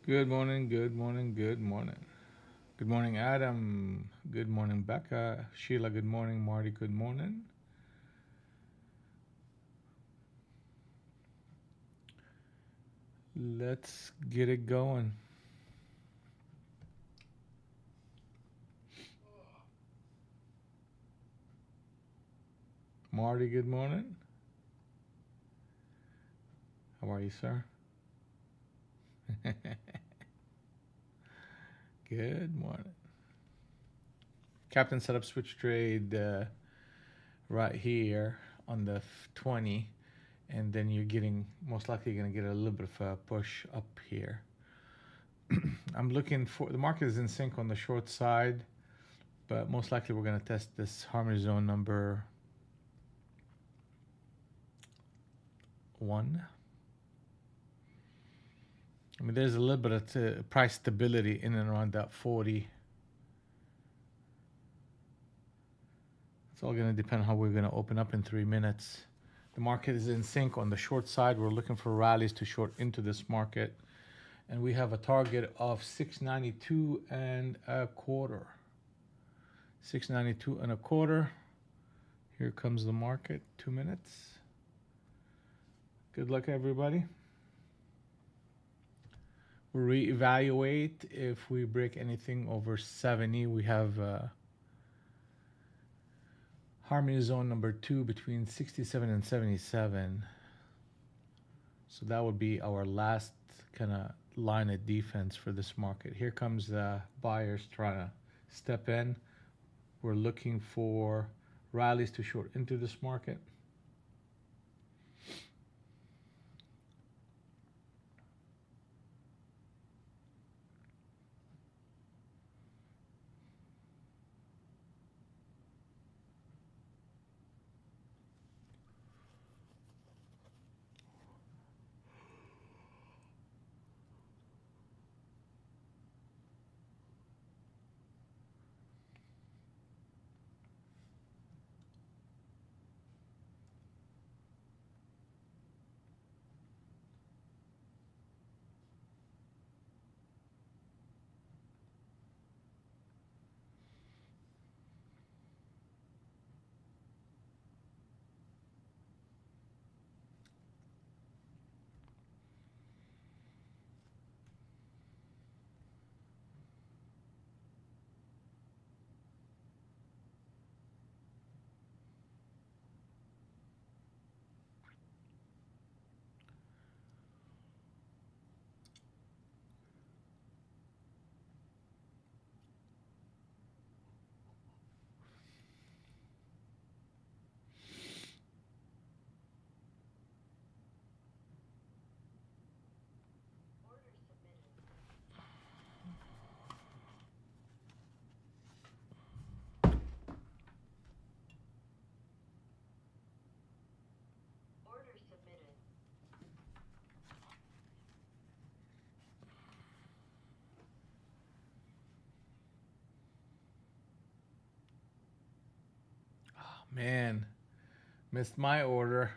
Good morning, good morning, good morning. Good morning, Adam. Good morning, Becca. Sheila, good morning. Marty, good morning. Let's get it going. Marty, good morning. How are you, sir? Good morning. Captain set up switch trade right here on the 20, and then you're getting, most likely, you're going to get a little bit of a push up here. I'm looking for, the market is in sync on the short side, but most likely we're going to test this harmony zone number 1. I mean, there's a little bit of price stability in and around that 40. It's all going to depend how we're going to open up in 3 minutes. The market is in sync on the short side. We're looking for rallies to short into this market. And we have a target of 692 and a quarter. 692 and a quarter. Here comes the market. 2 minutes. Good luck, everybody. We'll reevaluate if we break anything over 70. We have harmony zone number 2 between 67 and 77. So that would be our last kind of line of defense for this market. Here comes the buyers trying to step in. We're looking for rallies to short into this market. Man, missed my order.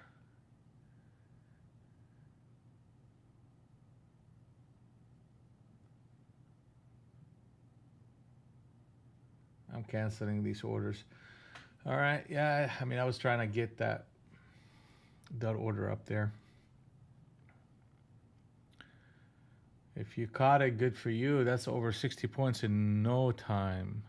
I'm canceling these orders. All right, yeah, I mean, I was trying to get that order up there. If you caught it, good for you. That's over 60 points in no time.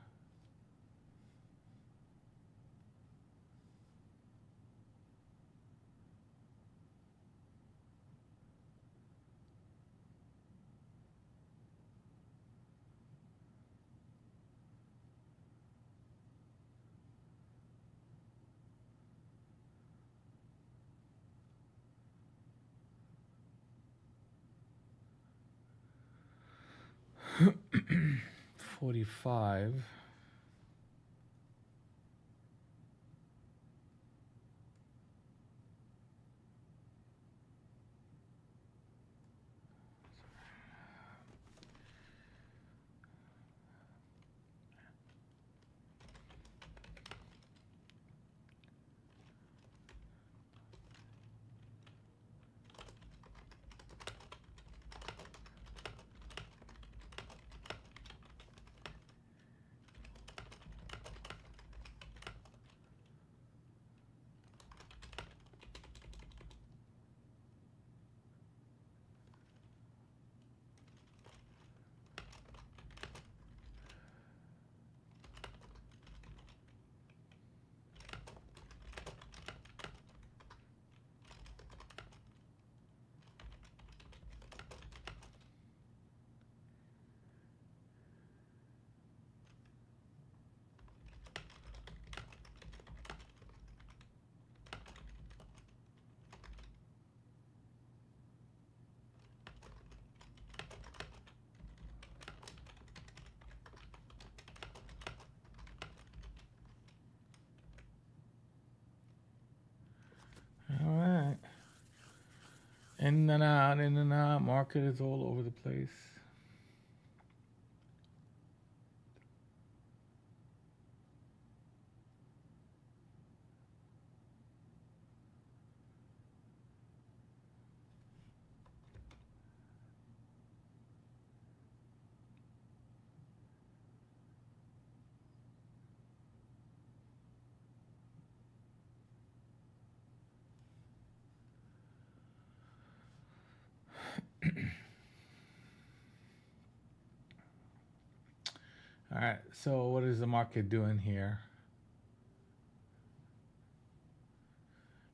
$45. In and out, in and out. Market is all over the place. All right, so what is the market doing here?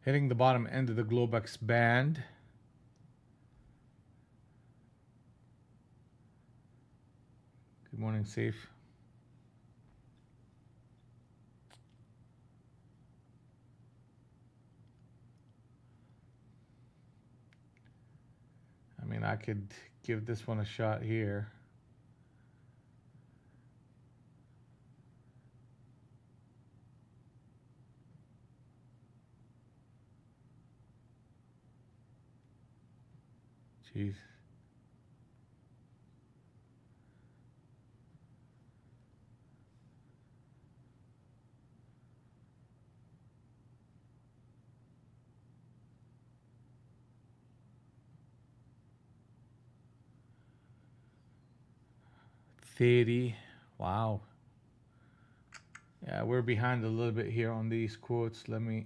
Hitting the bottom end of the Globex band. Good morning, Safe. I mean, I could give this one a shot here. Jeez. $30. Wow. Yeah, we're behind a little bit here on these quotes. Let me.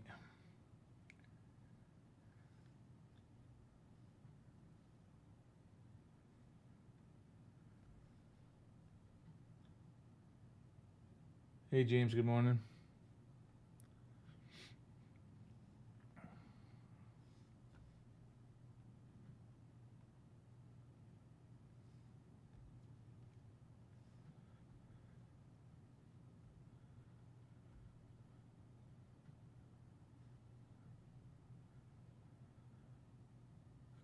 Hey, James, good morning.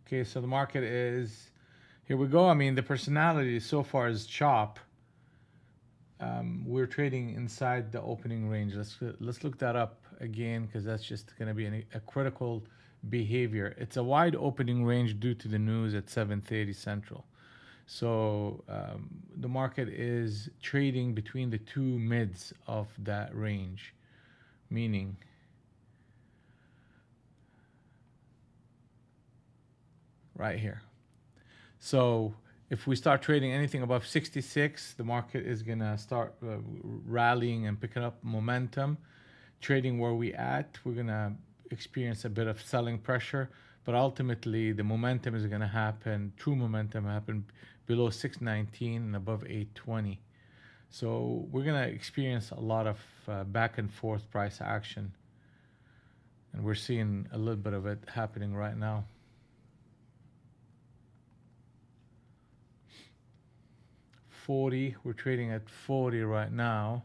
Okay, so the market is. Here we go. I mean, the personality so far is chop. We're trading inside the opening range. Let's look that up again because that's just going to be a critical behavior. It's a wide opening range due to the news at 7:30 Central. So the market is trading between the two mids of that range, meaning right here. So if we start trading anything above 66, the market is gonna start rallying and picking up momentum. Trading where we at, we're gonna experience a bit of selling pressure, but ultimately the momentum is gonna happen. True momentum happen below 619 and above 820. So we're gonna experience a lot of back and forth price action, and we're seeing a little bit of it happening right now. 40, we're trading at 40 right now.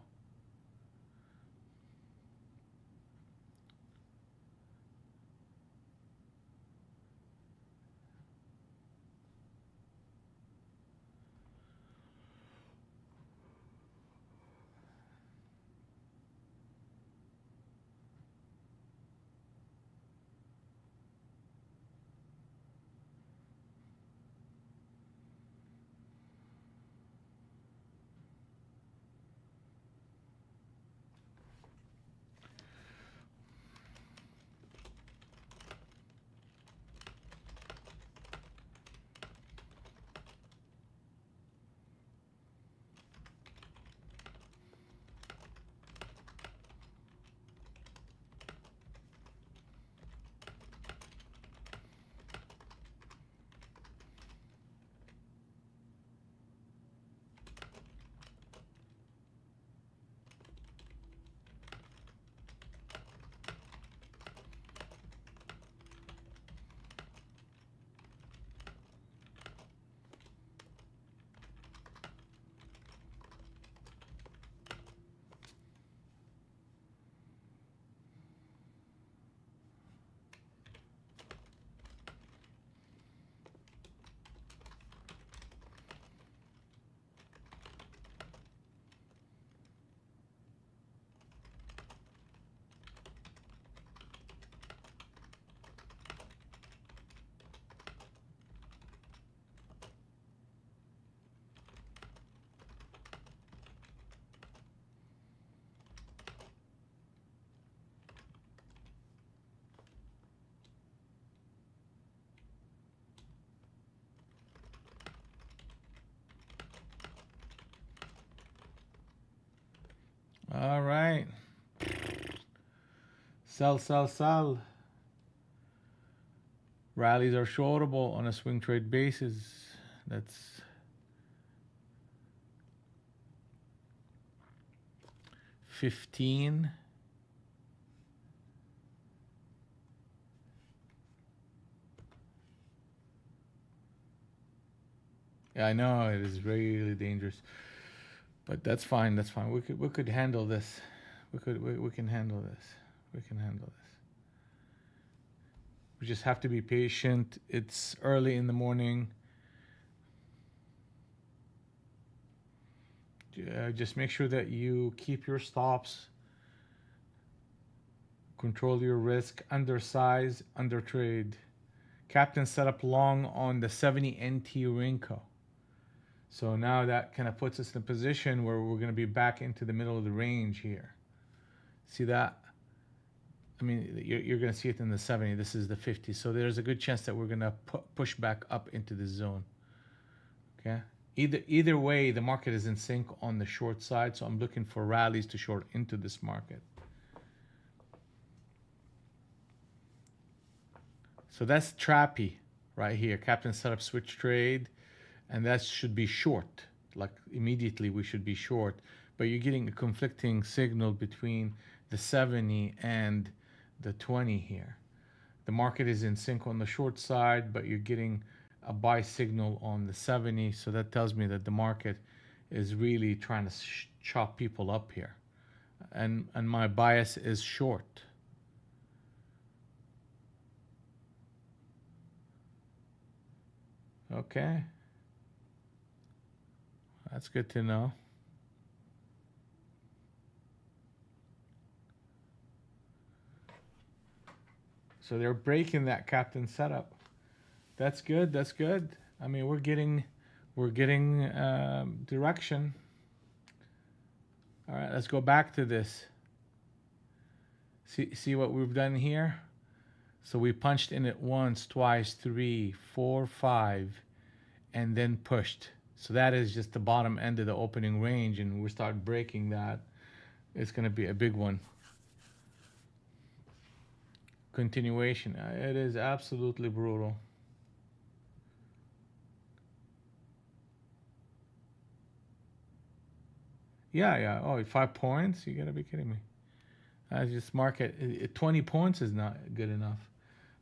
Sell, sell, sell. Rallies are shortable on a swing trade basis. That's 15. Yeah, I know it is really dangerous, but that's fine. That's fine. We could handle this. We can handle this. We can handle this. We just have to be patient. It's early in the morning. Just make sure that you keep your stops, control your risk, undersize, undertrade. Captain set up long on the 70 NT Rinko. So now that kind of puts us in a position where we're going to be back into the middle of the range here. See that? I mean, you're going to see it in the 70. This is the 50. So there's a good chance that we're going to push back up into the zone. Okay. Either way, the market is in sync on the short side. So I'm looking for rallies to short into this market. So that's trappy right here. Captain set up switch trade, and that should be short. Like immediately we should be short, but you're getting a conflicting signal between the 70 and the 20 here. The market is in sync on the short side, but you're getting a buy signal on the 70. So that tells me that the market is really trying to chop people up here. And my bias is short. Okay. That's good to know. So they're breaking that captain setup. That's good. That's good. I mean, we're getting direction. All right, let's go back to this. See what we've done here? So we punched in it once, twice, 3, 4, 5, and then pushed. So that is just the bottom end of the opening range, and we start breaking that. It's going to be a big one. Continuation. It is absolutely brutal. Yeah. Oh, 5 points? You gotta be kidding me. I just market 20 points is not good enough.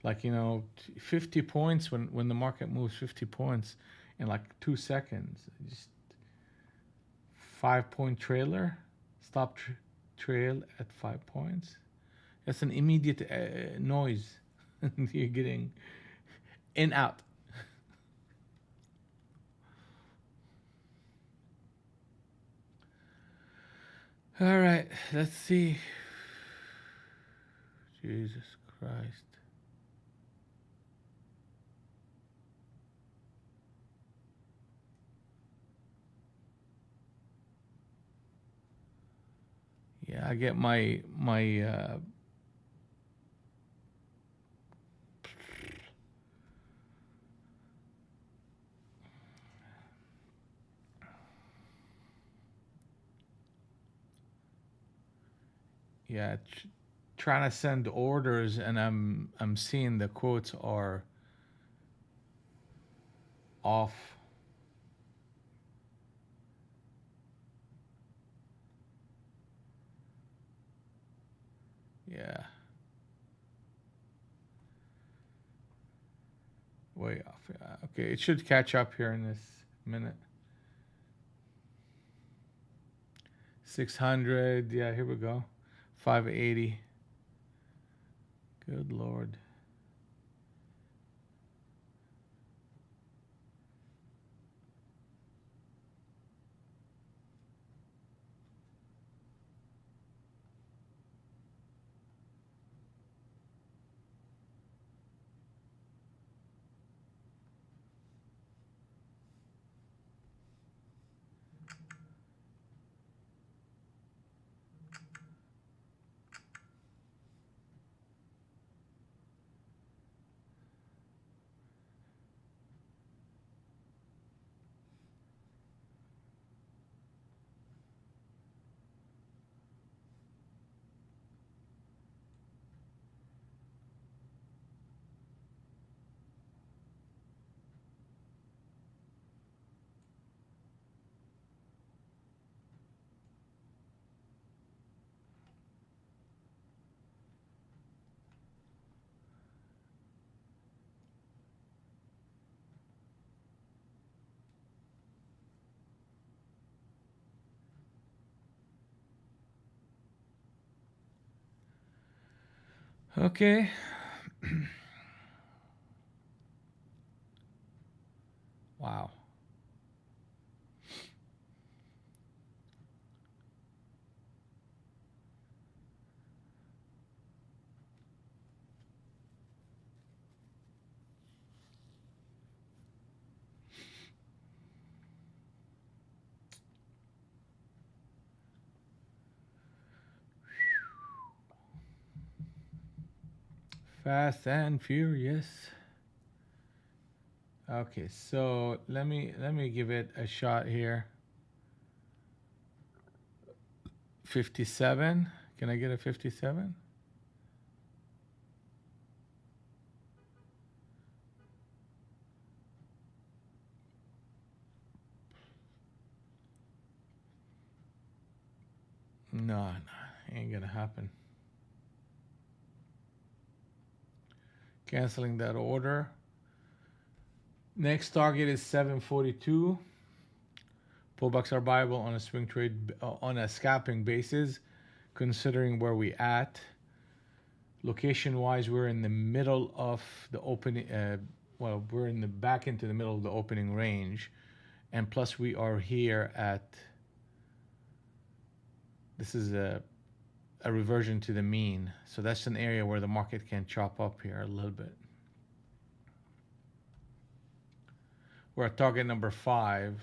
Like 50 points when the market moves 50 points in like 2 seconds. Just 5-point trailer, stop trail at 5 points. That's an immediate noise. You're getting in out. All right, let's see. Jesus Christ. Yeah, I get my yeah, trying to send orders, and I'm seeing the quotes are off. Yeah. Way off. Yeah. Okay, it should catch up here in this minute. 600. Yeah, here we go. 580. Good Lord. Okay. Wow. Fast and furious. Okay, so let me give it a shot here. 57. Can I get a 57? No, ain't gonna happen. Canceling that order. Next target is 742. Pullbacks are viable on a swing trade on a scalping basis, considering where we at. Location wise, we're in the middle of the opening. Well, we're in the back into the middle of the opening range, and plus we are here at. This is a reversion to the mean, so that's an area where the market can chop up here a little bit. We're at target number 5.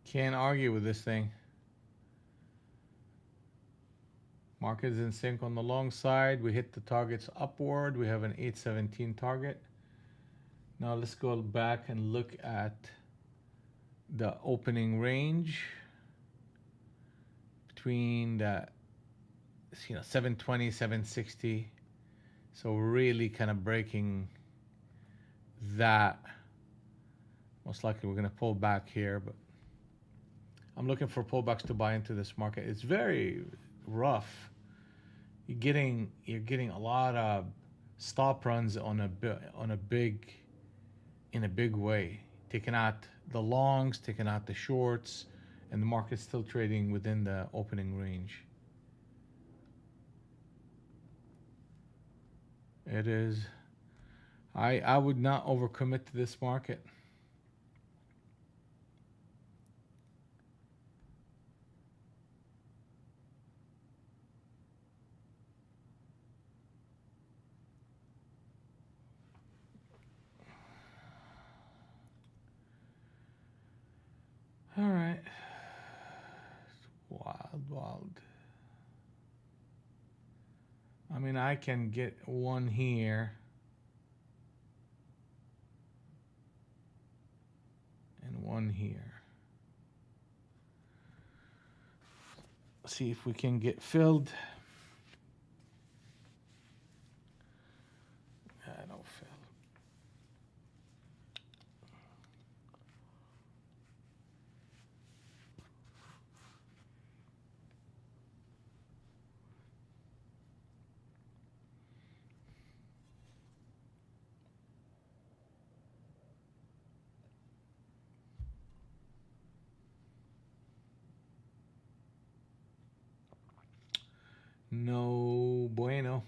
Can't argue with this thing. Market is in sync on the long side. We hit the targets upward. We have an 817 target. Now let's go back and look at the opening range between the 720, 760. So really kind of breaking that. Most likely we're going to pull back here, but I'm looking for pullbacks to buy into this market. It's very rough. You're getting a lot of stop runs on a big in a big way, taking out the longs, taking out the shorts, and the market's still trading within the opening range. It is. I would not overcommit to this market. All right. Wild, wild. I mean, I can get one here and one here. See if we can get filled. I don't fill. No bueno.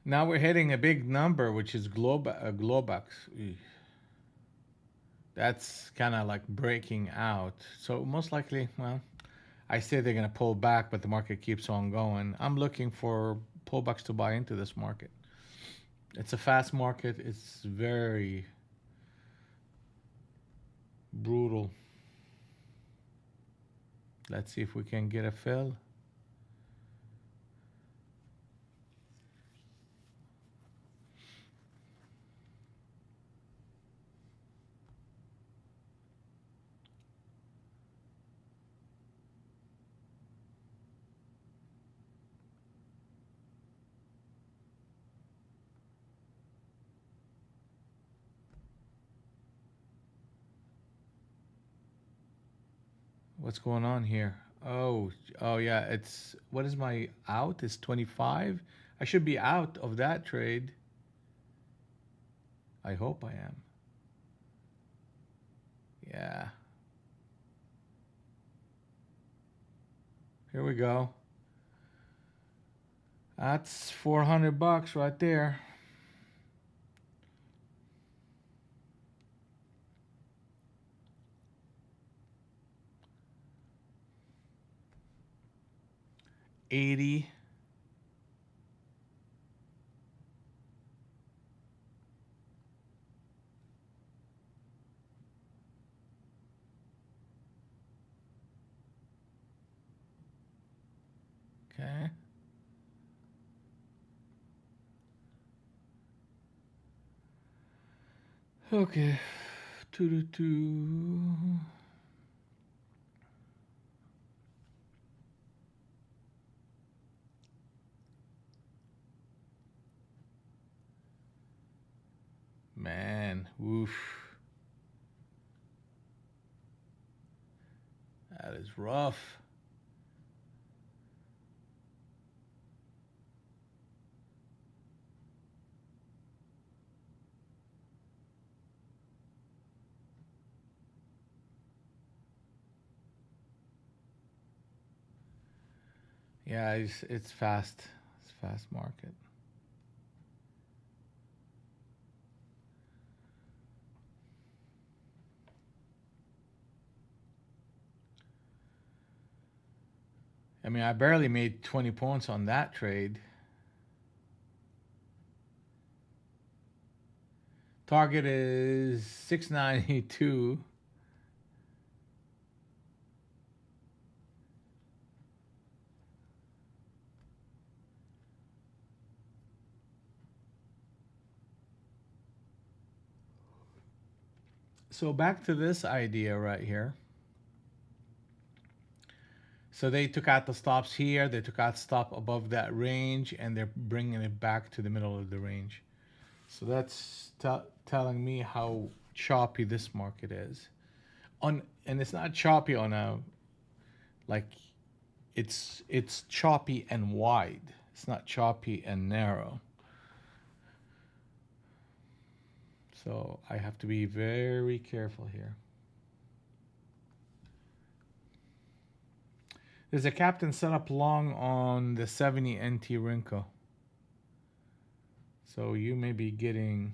Now we're hitting a big number, which is Globax. That's kind of like breaking out. So most likely, well, I say they're going to pull back, but the market keeps on going. I'm looking for pullbacks to buy into this market. It's a fast market. It's very brutal. Let's see if we can get a fill. What's going on here? Oh yeah, it's what is my out? It's 25. I should be out of that trade. I hope I am. Yeah. Here we go. That's 400 bucks right there. $80. Okay. Okay. 2 to 2. Man, woof. That is rough. Yeah, it's fast. It's fast market. I mean, I barely made 20 points on that trade. Target is 692. So back to this idea right here. So they took out the stops here. They took out stop above that range, and they're bringing it back to the middle of the range. So that's telling me how choppy this market is. And it's not choppy on a like it's choppy and wide. It's not choppy and narrow. So I have to be very careful here. There's a captain set up long on the 70 NT Rinko. So you may be getting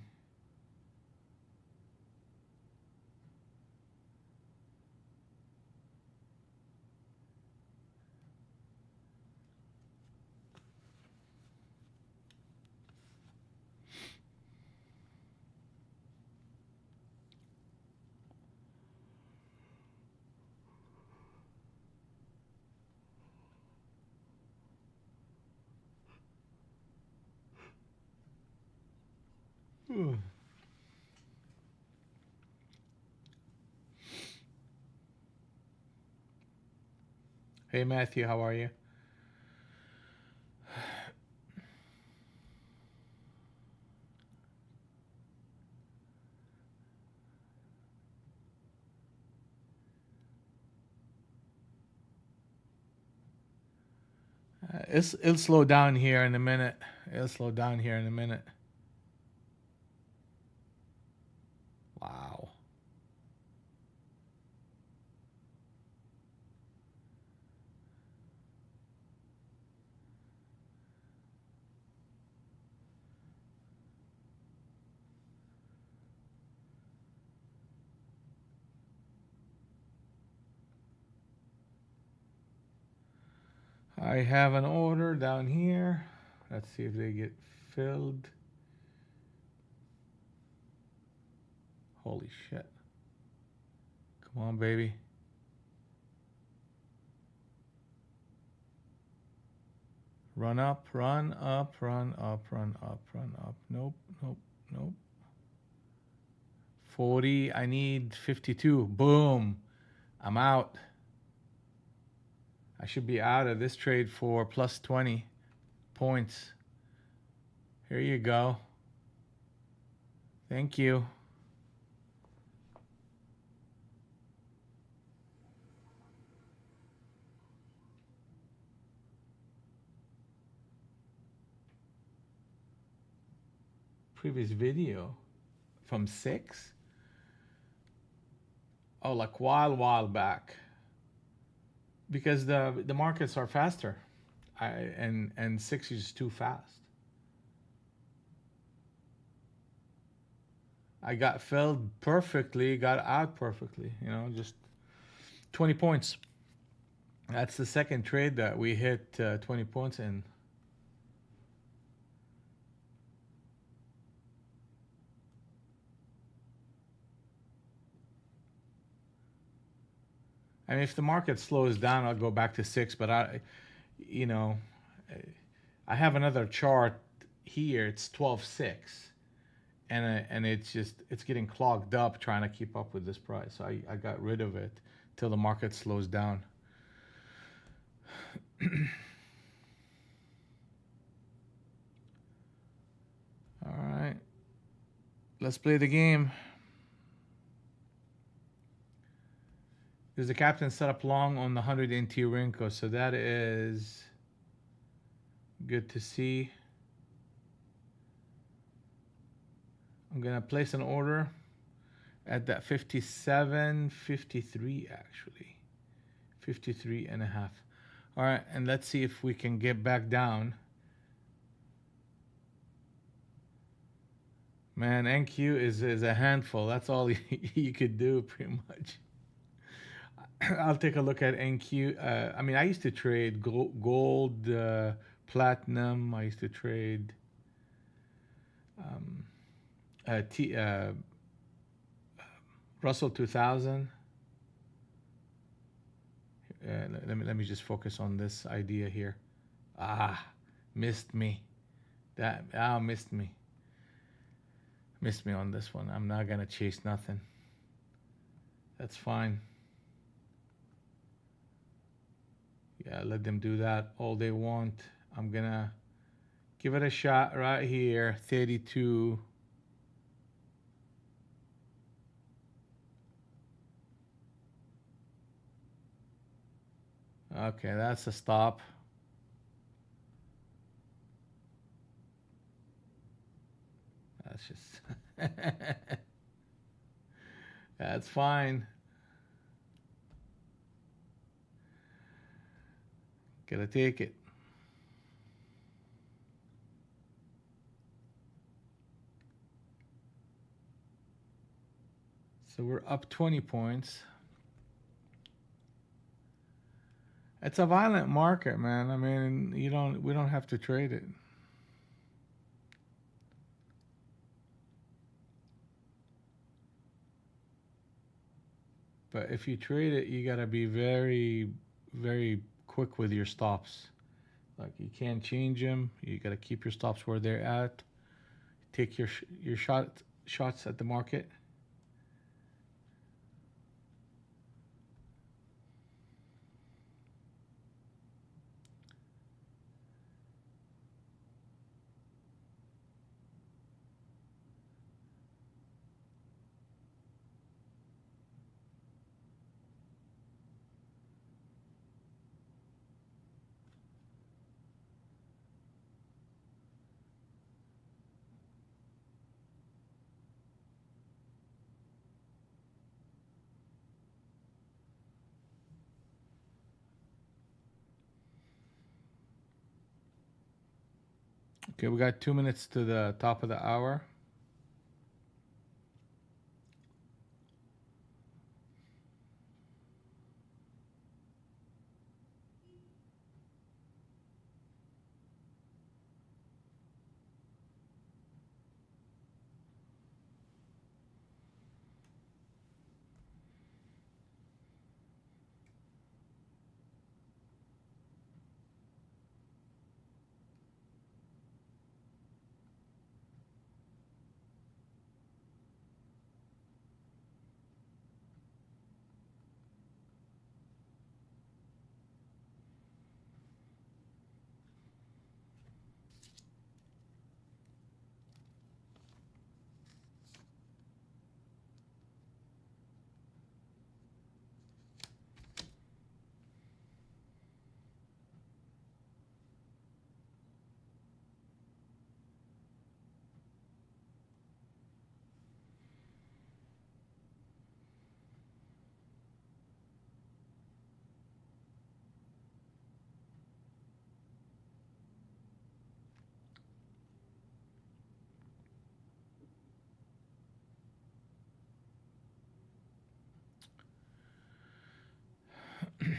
Hey Matthew, how are you? It'll slow down here in a minute. It'll slow down here in a minute. Wow. I have an order down here. Let's see if they get filled. Holy shit. Come on, baby. Run up, run up, run up, run up, run up. Nope, nope, nope. 40. I need 52. Boom. I'm out. I should be out of this trade for plus 20 points. Here you go. Thank you. Previous video from 6. Oh, like while back. Because the markets are faster. And 6 is too fast. I got filled perfectly, got out perfectly, you know, just 20 points. That's the second trade that we hit 20 points in. I mean, if the market slows down, I'll go back to 6, but you know, I have another chart here. It's 12.6. And it's getting clogged up trying to keep up with this price. So I got rid of it till the market slows down. All right, let's play the game. There's a captain set up long on the 100 NT Rinko, so that is good to see. I'm gonna place an order at that 57, 53 actually, 53 and a half. All right, and let's see if we can get back down. Man, NQ is a handful. That's all you could do pretty much. I'll take a look at NQ. I mean, I used to trade gold, platinum. I used to trade Russell 2000. Let me just focus on this idea here. Missed me. Missed me. Missed me on this one. I'm not gonna chase nothing. That's fine. Yeah, let them do that all they want. I'm gonna give it a shot right here. 32. Okay, that's a stop. That's just that's fine. Gotta take it. So we're up 20 points. It's a violent market, man. I mean, we don't have to trade it. But if you trade it, you gotta be very, very quick with your stops. Like, you can't change them. You gotta keep your stops where they're at. Take your shots at the market. Okay, we got 2 minutes to the top of the hour.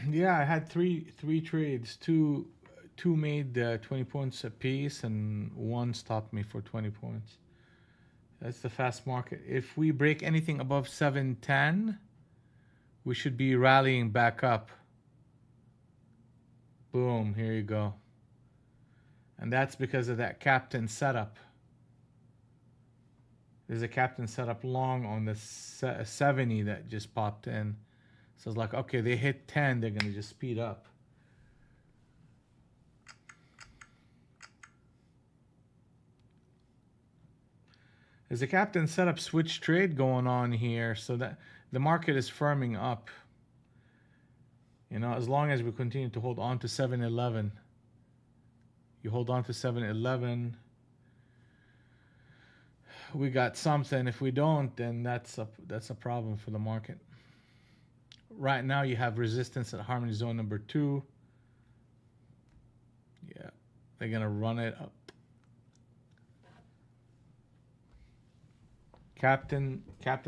Yeah, I had three trades. Two made 20 points apiece, and one stopped me for 20 points. That's the fast market. If we break anything above 710, we should be rallying back up. Boom, here you go. And that's because of that captain setup. There's a captain setup long on the 70 that just popped in. So it's like, okay, they hit 10, they're going to just speed up. There's a captain setup switch trade going on here, so that the market is firming up. You know, as long as we continue to hold on to 711. You hold on to 711, we got something. If we don't, then that's a problem for the market. Right now you have resistance at harmony zone number 2. Yeah, they're gonna run it up. Captain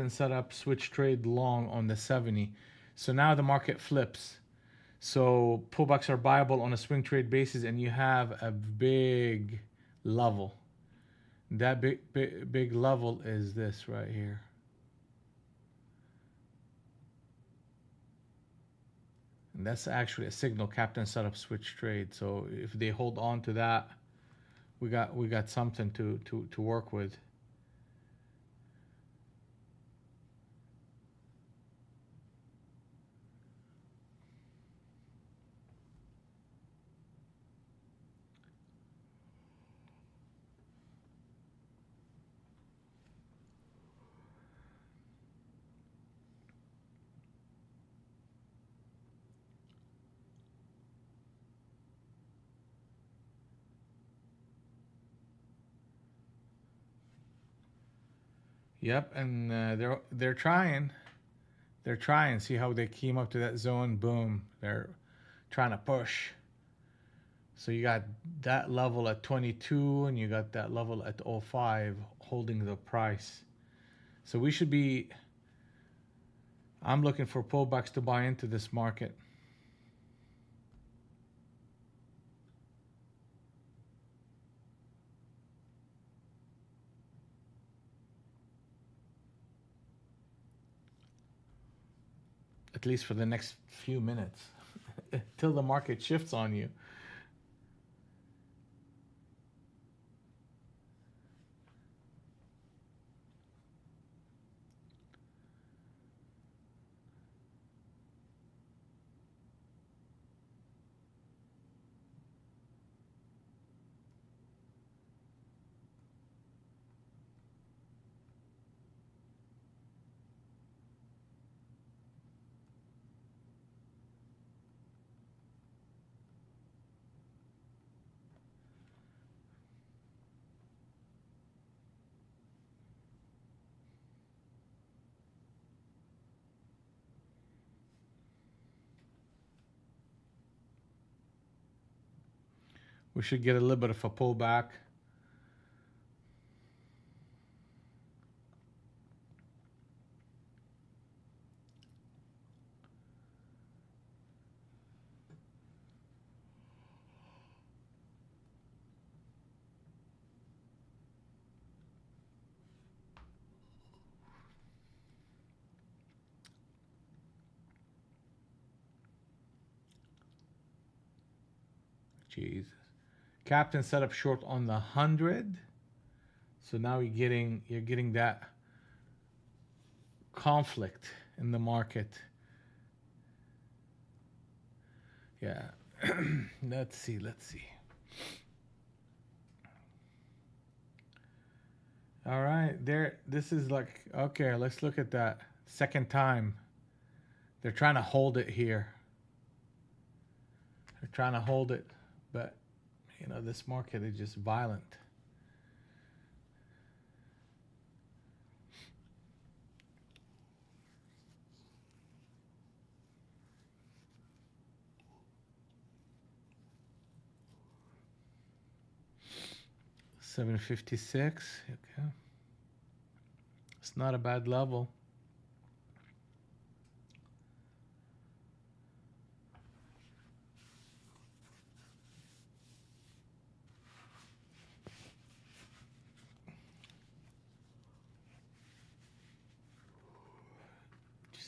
setup switch trade long on the 70. So now the market flips. So pullbacks are buyable on a swing trade basis, and you have a big level. That big level is this right here. And that's actually a signal captain setup switch trade. So if they hold on to that, we got something to work with. Yep, and they're trying. They're trying. See how they came up to that zone? Boom. They're trying to push. So you got that level at 22, and you got that level at 05 holding the price. So we should be. I'm looking for pullbacks to buy into this market. At least for the next few minutes, till the market shifts on you. We should get a little bit of a pullback. Jesus. Captain set up short on the 100. So now you're getting that conflict in the market. Yeah. Let's see. All right, this is like, okay, let's look at that second time. They're trying to hold it here. They're trying to hold it, but you know, this market is just violent. $756. Okay. It's not a bad level.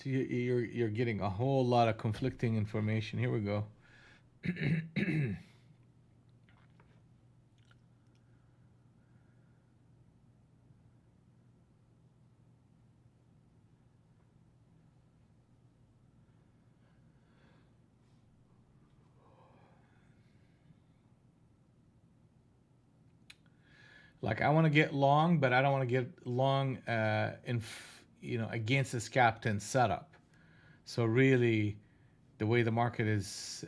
you're getting a whole lot of conflicting information. Here we go. Like I want to get long, but I don't want to get long against this captain setup. So really, the way the market is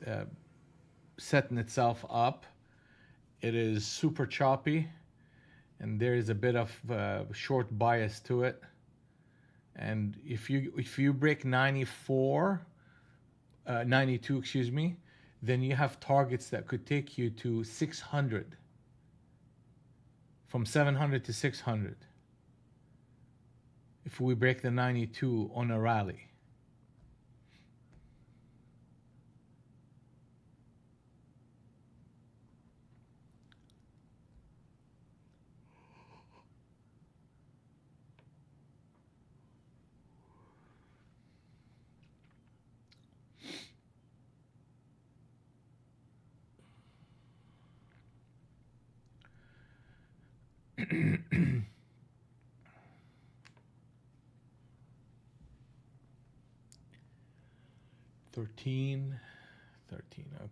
setting itself up, it is super choppy, and there is a bit of short bias to it. And if you break 92, excuse me, then you have targets that could take you to 600, from 700 to 600. If we break the 92 on a rally. Thirteen, okay.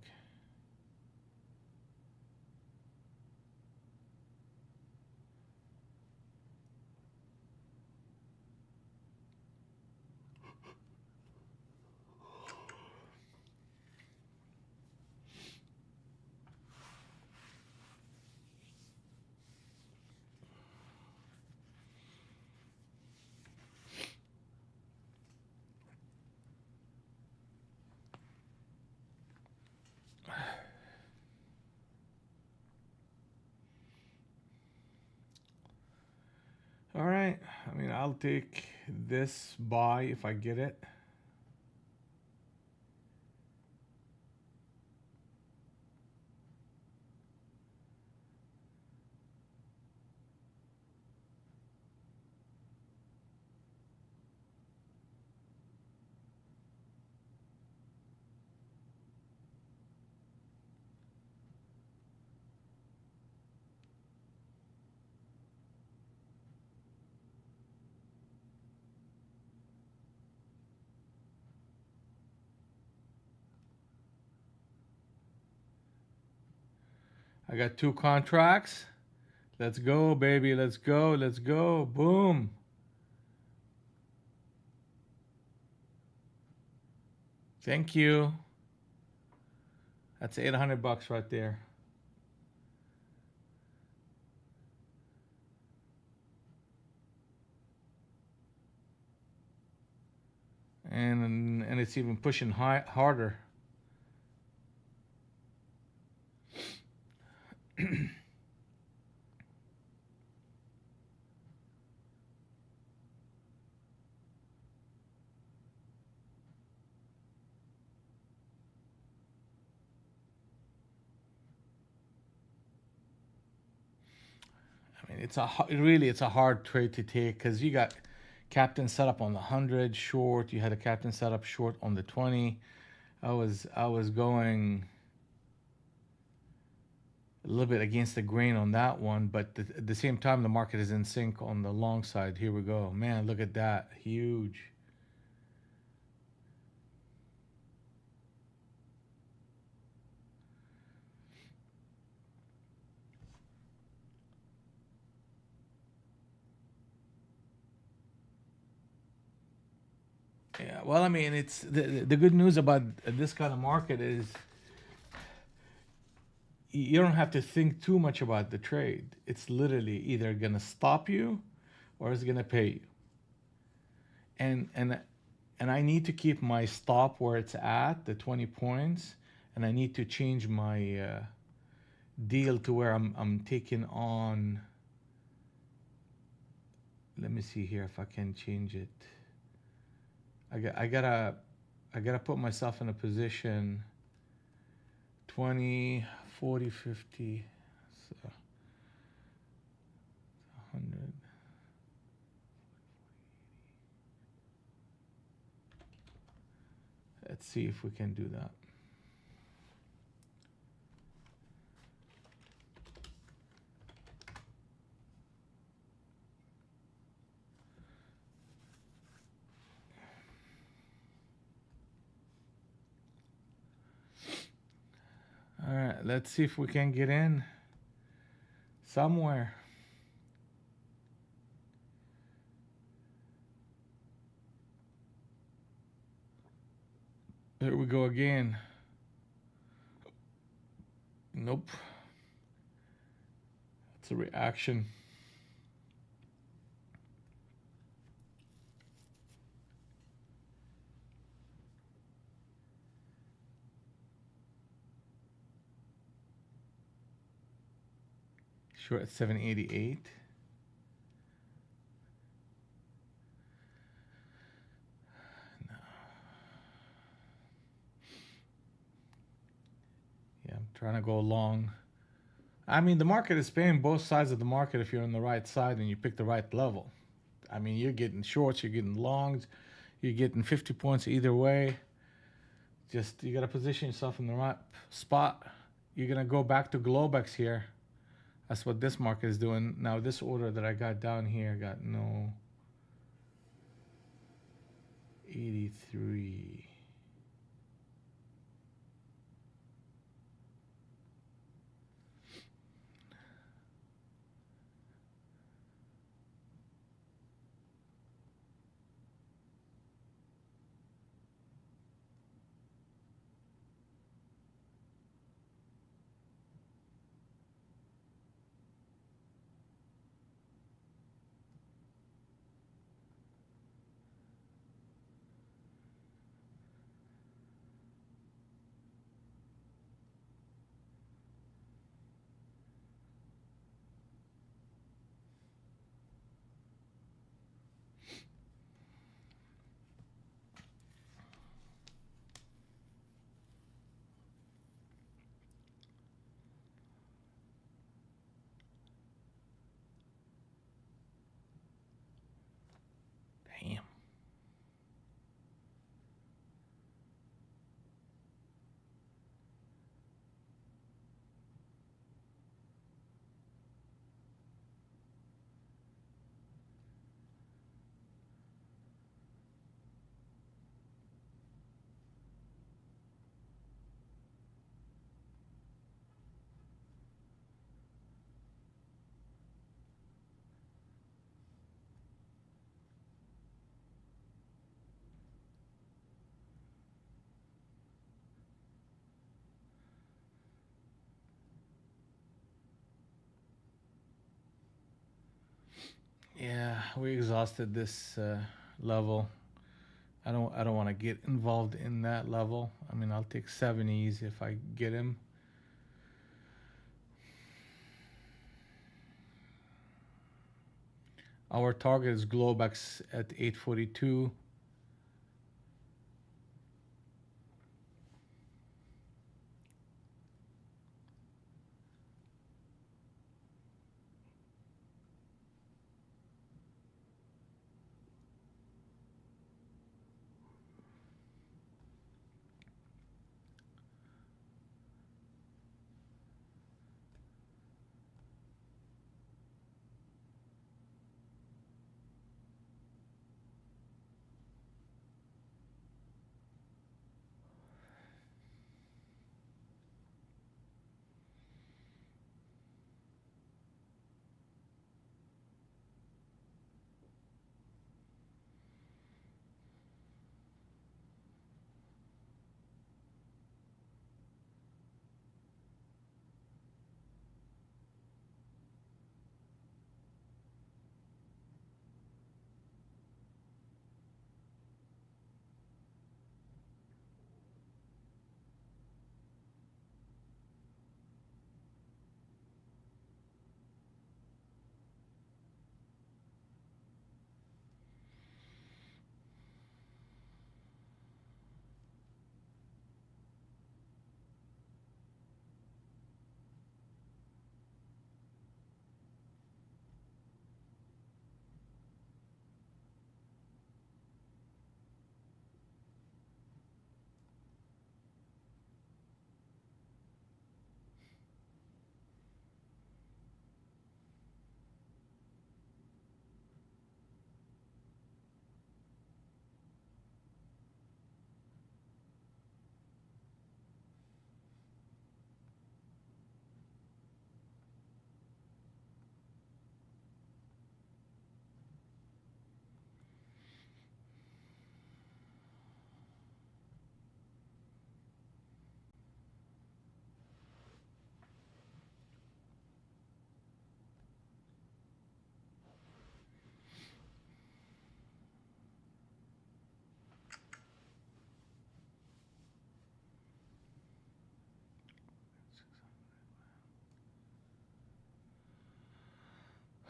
All right, I mean, I'll take this buy if I get it. I got 2 contracts. Let's go, baby. Let's go. Let's go. Boom. Thank you. That's $800 right there. And it's even pushing harder. I mean, it's a hard trade to take because you got captain set up on the 100 short. You had a captain set up short on the 20. I was going a little bit against the grain on that one, but at the same time, the market is in sync on the long side. Here we go. Man, look at that. Huge. Yeah, well, I mean, it's the good news about this kind of market is you don't have to think too much about the trade. It's literally either gonna stop you or it's gonna pay you. And and and I need to keep my stop where it's at, the 20 points, and I need to change my deal to where I'm taking on. Let me see here if I can change it. I gotta put myself in a position 20, 40, 50, so 100. Let's see if we can do that. All right, let's see if we can get in somewhere. There we go again. Nope. It's a reaction. Short at 788. No. Yeah, I'm trying to go long. I mean, the market is paying both sides of the market if you're on the right side and you pick the right level. I mean, you're getting shorts, you're getting longs, you're getting 50 points either way. Just, you got to position yourself in the right spot. You're going to go back to Globex here. That's what this market is doing. Now, this order that I got down here got no 83. Damn. Yeah, we exhausted this level. I don't want to get involved in that level. I mean, I'll take 70s if I get him. Our target is Globex at 842.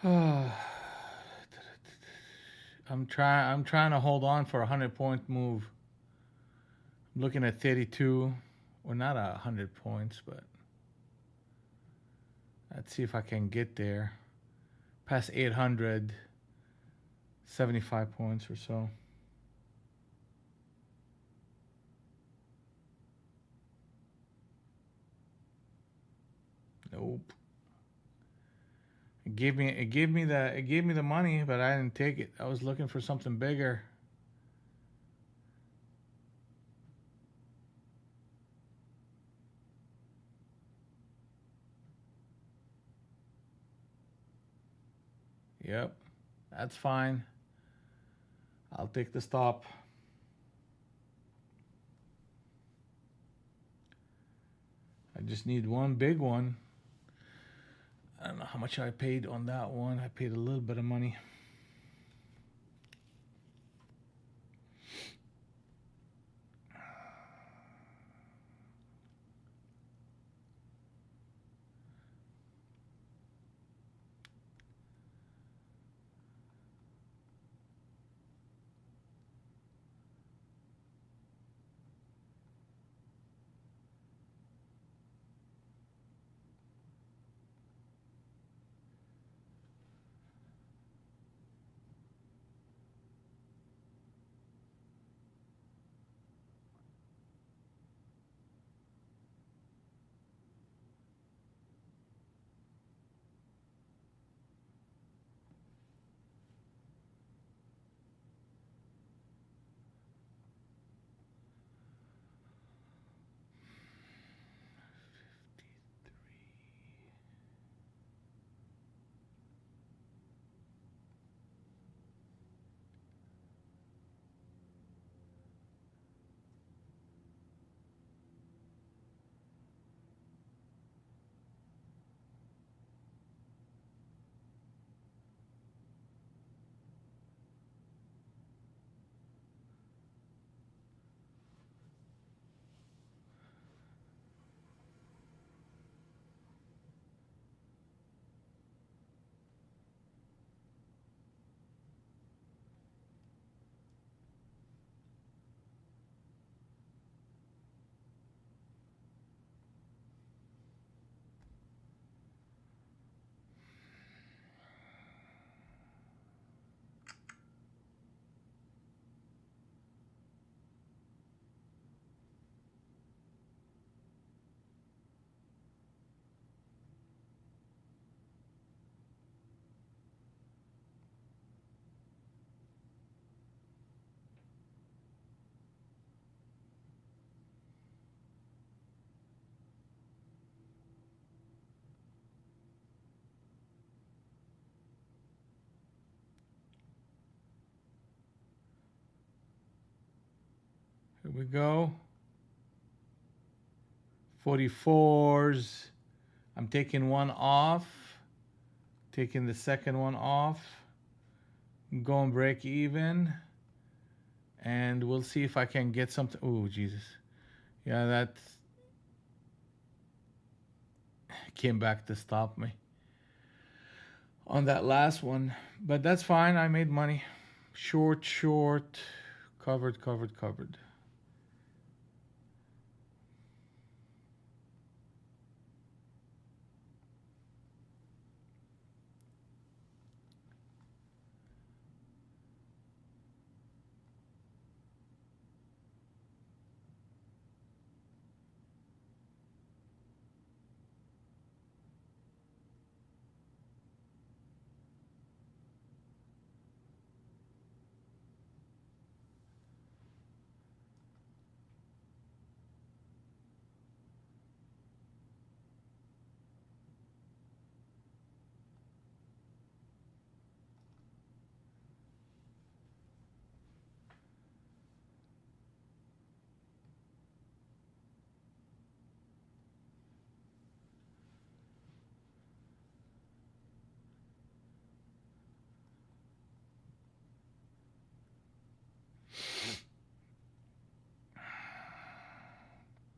I'm trying to hold on for a 100-point move. I'm looking at 32. Well, not 100 points, but let's see if I can get there. Past 800, 75 points or so. Nope. It gave me the money, but I didn't take it. I was looking for something bigger. Yep. That's fine. I'll take the stop. I just need one big one. I don't know how much I paid on that one. I paid a little bit of money. Here we go. 44s. I'm taking one off. Taking the second one off. I'm going break even. And we'll see if I can get something. Oh, Jesus. Yeah, that came back to stop me on that last one. But that's fine. I made money. Short, short. Covered, covered, covered.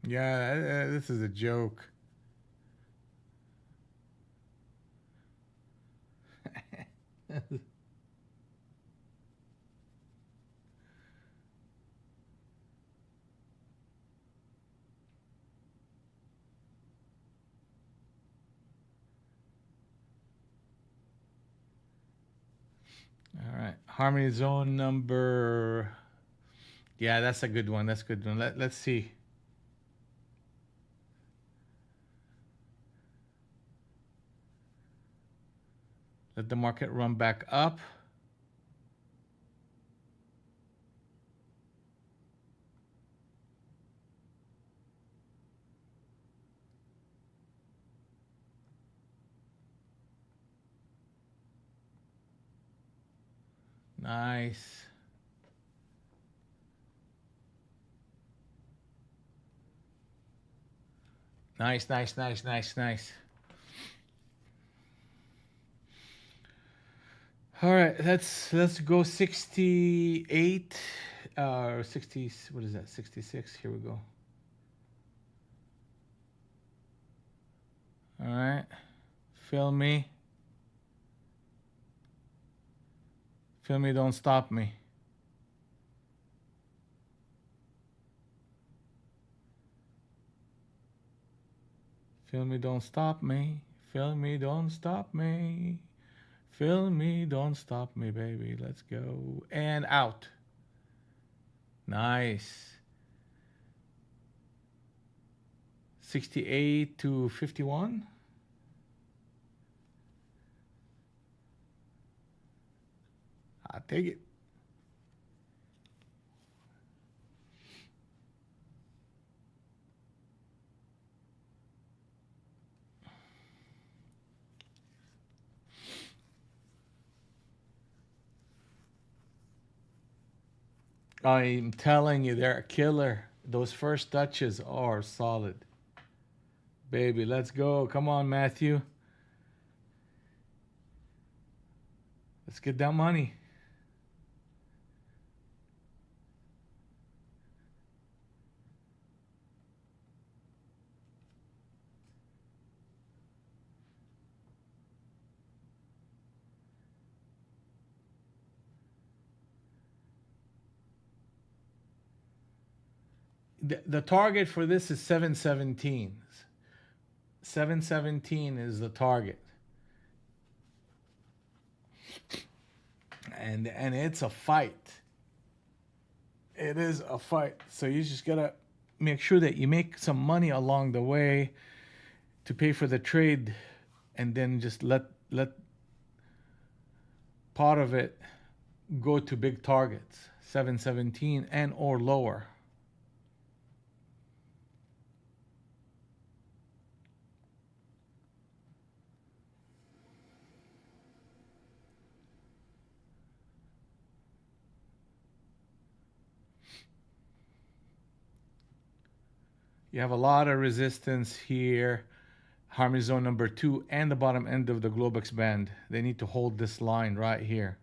Yeah, this is a joke. All right, harmony zone number. Yeah, that's a good one. That's a good one. Let's see. Let the market run back up. Nice. Nice, nice, nice, nice, nice. All right, let's go 68 or 60. What is that? 66. Here we go. All right, fill me. Fill me. Don't stop me. Fill me. Don't stop me. Fill me. Don't stop me. Fill me. Don't stop me, baby. Let's go and out. Nice. 68 to 51. I'll take it. I'm telling you, they're a killer. Those first touches are solid. Baby, let's go. Come on, Matthew. Let's get that money. The target for this is 717. 717 is the target. And it's a fight. It is a fight. So you just gotta make sure that you make some money along the way to pay for the trade, and then just let part of it go to big targets, 717 and or lower. You have a lot of resistance here. Harmony zone number 2 and the bottom end of the Globex band. They need to hold this line right here.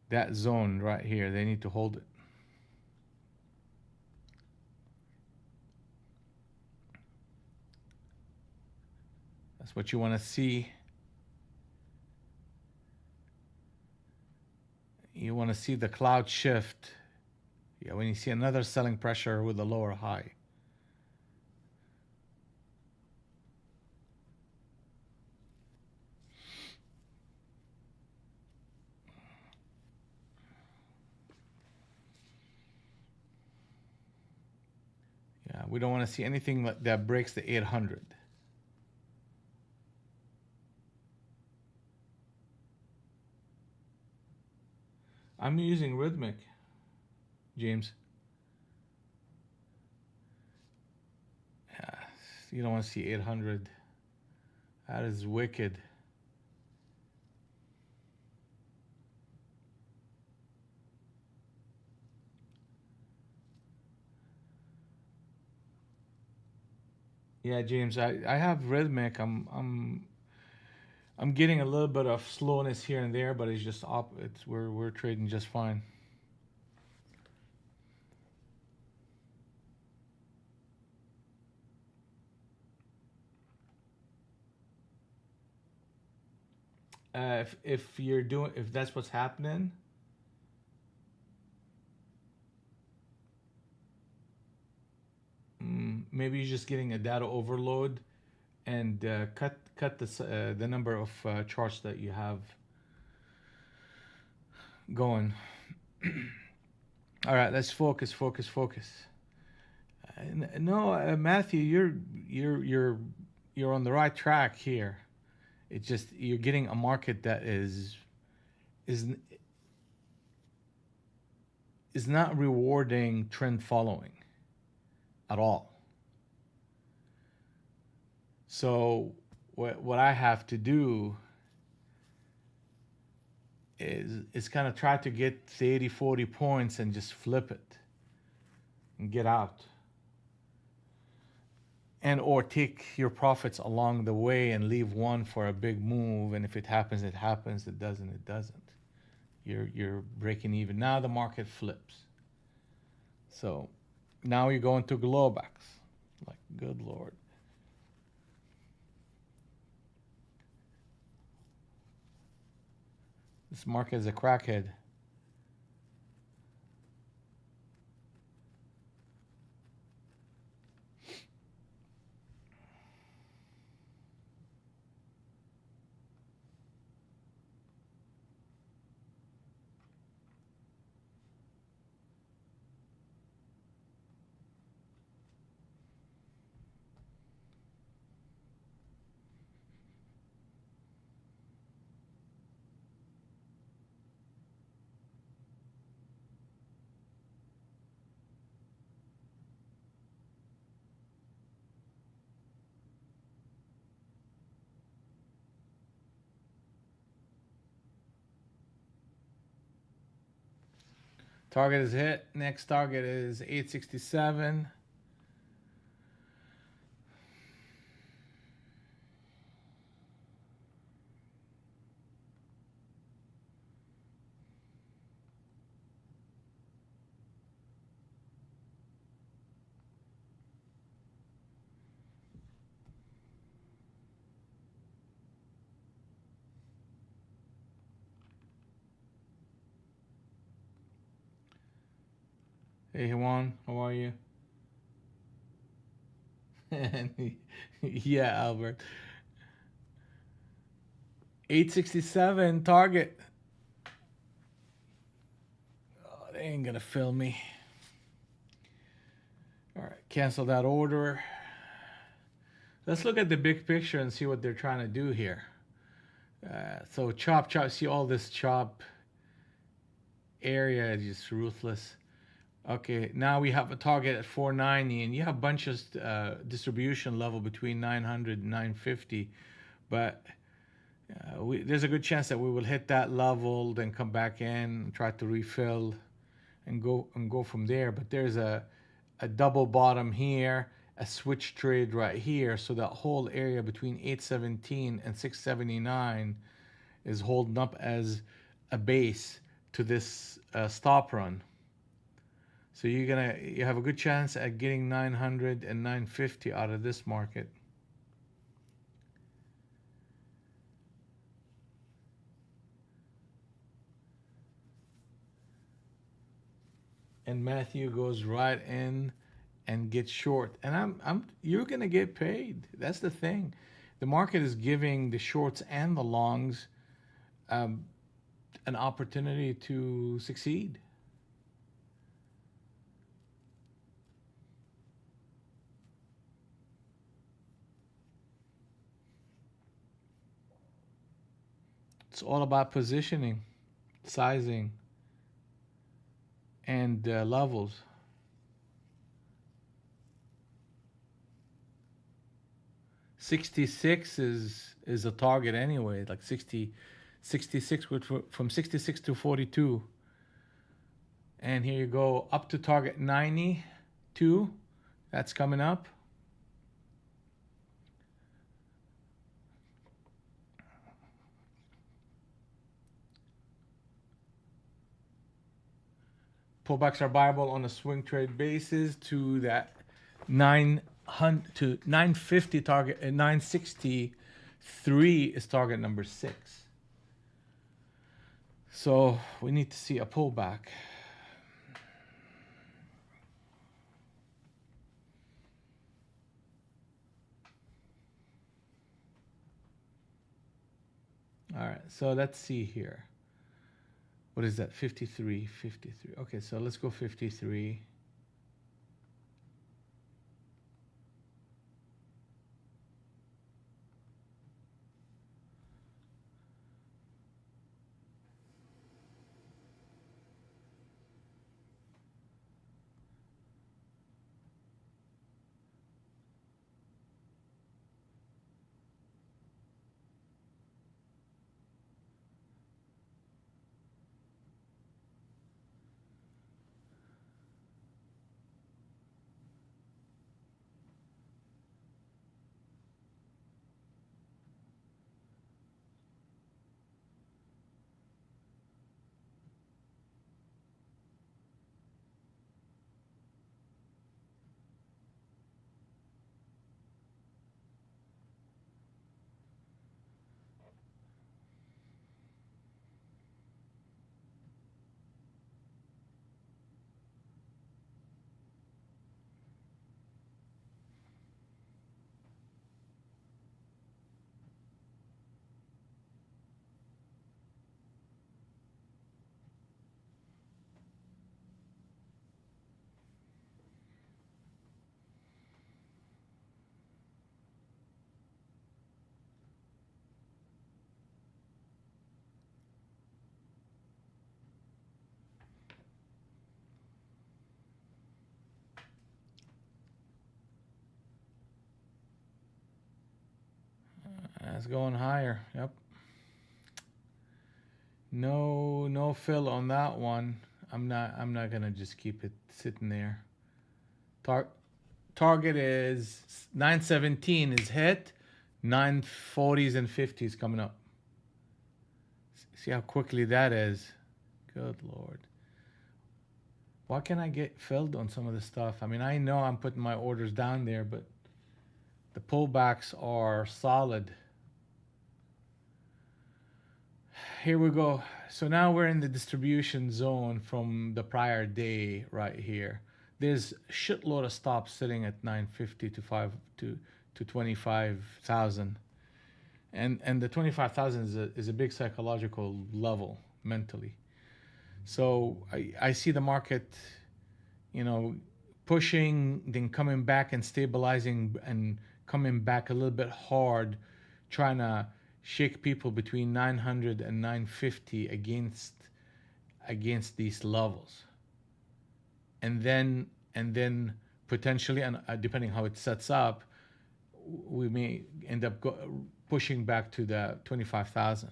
That zone right here. They need to hold it. That's what you want to see. You want to see the cloud shift. Yeah, when you see another selling pressure with a lower high. Yeah, we don't want to see anything that breaks the 800. I'm using rhythmic, James. Yeah, you don't want to see 800. That is wicked. Yeah, James, I have rhythmic. I'm getting a little bit of slowness here and there, but it's just it's we're trading just fine. If you're doing, if that's what's happening, maybe you're just getting a data overload, and cut the number of charts that you have. going. All right, let's focus. No, Matthew, you're on the right track here. It's just you're getting a market that is is not rewarding trend following at all. So what I have to do is kind of try to get 30, 40 points and just flip it and get out. And or take your profits along the way and leave one for a big move, and if it happens, it happens. It doesn't, it doesn't. You're breaking even. Now the market flips. So now you're going to Globex. Like, good Lord. This market is a crackhead. Target is hit. Next target is 867. Hey Juan, how are you? Yeah, Albert. 867 target. Oh, they ain't gonna fill me. All right, cancel that order. Let's look at the big picture and see what they're trying to do here. So chop, chop. See all this chop area is just ruthless. Okay, now we have a target at 490, and you have bunches distribution level between 900 and 950, but there's a good chance that we will hit that level, then come back in, try to refill, and go from there. But there's a double bottom here, a switch trade right here, so that whole area between 817 and 679 is holding up as a base to this stop run. So you have a good chance at getting 900 and 950 out of this market. And Matthew goes right in and gets short. And you're gonna get paid. That's the thing. The market is giving the shorts and the longs um, an opportunity to succeed. It's all about positioning, sizing, and levels. 66 is a target anyway, like 66 from 66 to 42. And here you go up to target 92. That's coming up. Pullbacks are viable on a swing trade basis to that 900 to 950 target, and 963 is target number 6. So we need to see a pullback. All right, so let's see here. What is that? 53, 53. Okay, so let's go 53. That's going higher. Yep. No fill on that one. I'm not gonna just keep it sitting there. Tar- Target is 917 is hit. 940s and 50s coming up. See how quickly that is. Good Lord. Why can't I get filled on some of this stuff? I mean, I know I'm putting my orders down there, but the pullbacks are solid. Here we go. So now we're in the distribution zone from the prior day right here. There's a shitload of stops sitting at 950 to 5 to 25,000. And the 25,000 is a big psychological level mentally. So I see the market, you know, pushing, then coming back and stabilizing and coming back a little bit hard, trying to shake people between 900 and 950 against these levels. And then potentially, and depending how it sets up, we may end up pushing back to the 25,000.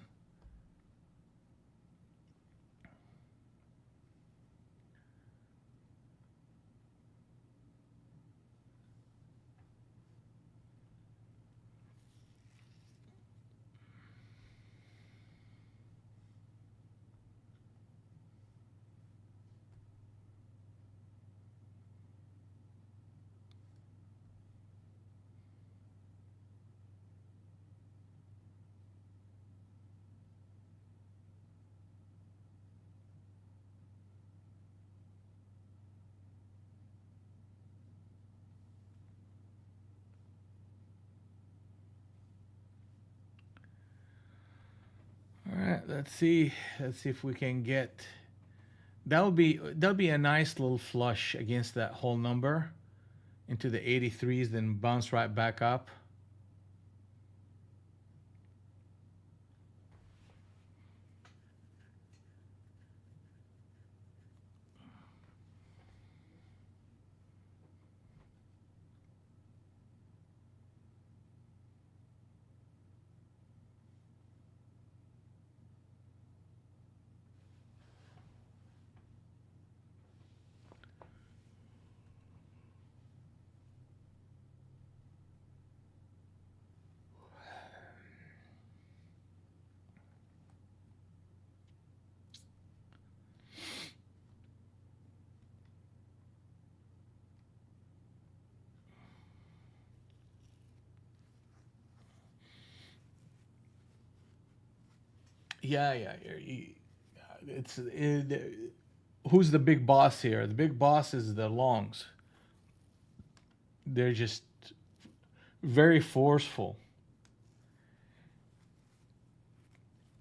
All right, let's see if we can get. That'll be a nice little flush against that whole number into the 83s, then bounce right back up. Yeah. Who's the big boss here? The big boss is the longs. They're just very forceful.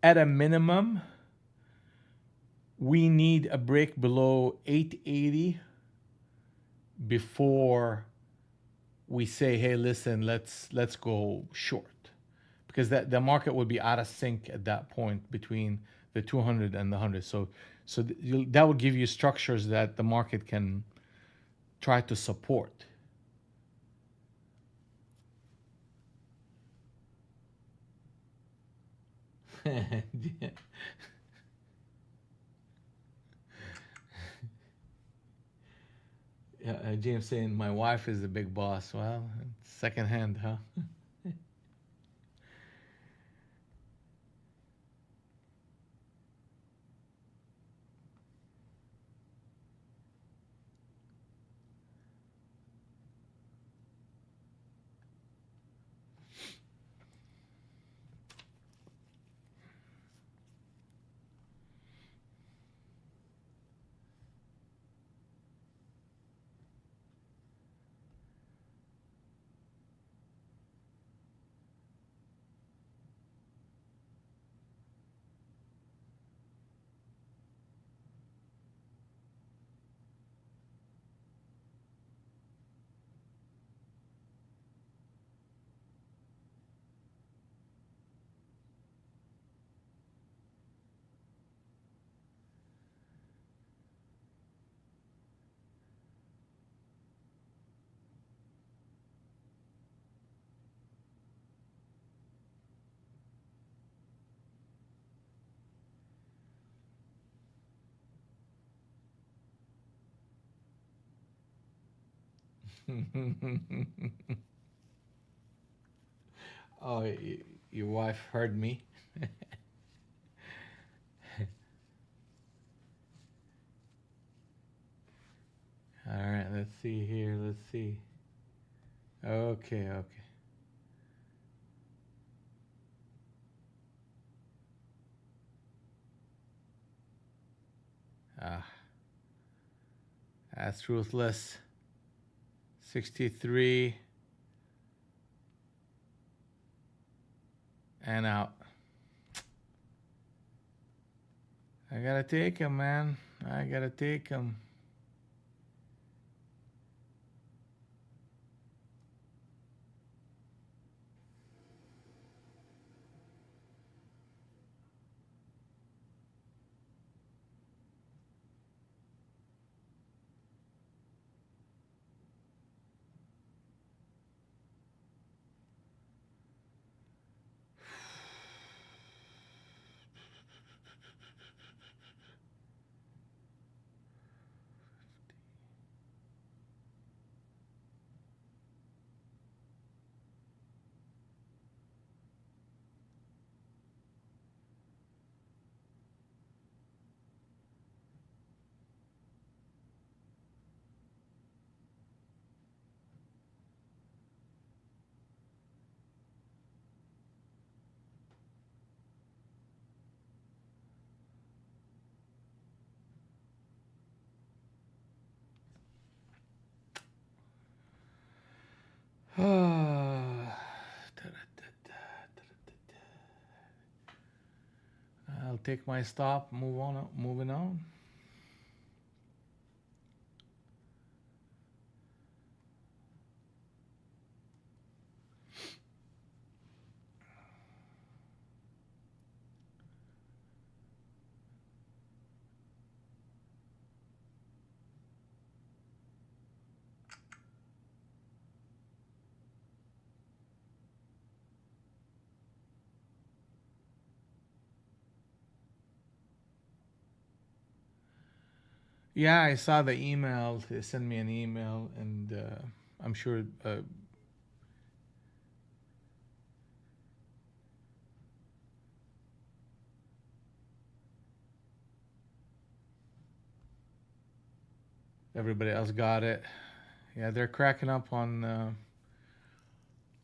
At a minimum, we need a break below 880 before we say, hey, listen, let's go short, because the market would be out of sync at that point between the 200 and the 100. So that would give you structures that the market can try to support. Yeah, James saying my wife is the big boss. Well, second hand, huh? Oh, your wife heard me. All right, let's see here. Let's see. Okay, okay. Ah, that's ruthless. 63 and out. I gotta take him, man. I gotta take him. I'll take my stop. Move on. Moving on. Yeah, I saw the email. They sent me an email, and I'm sure everybody else got it. Yeah, they're cracking up on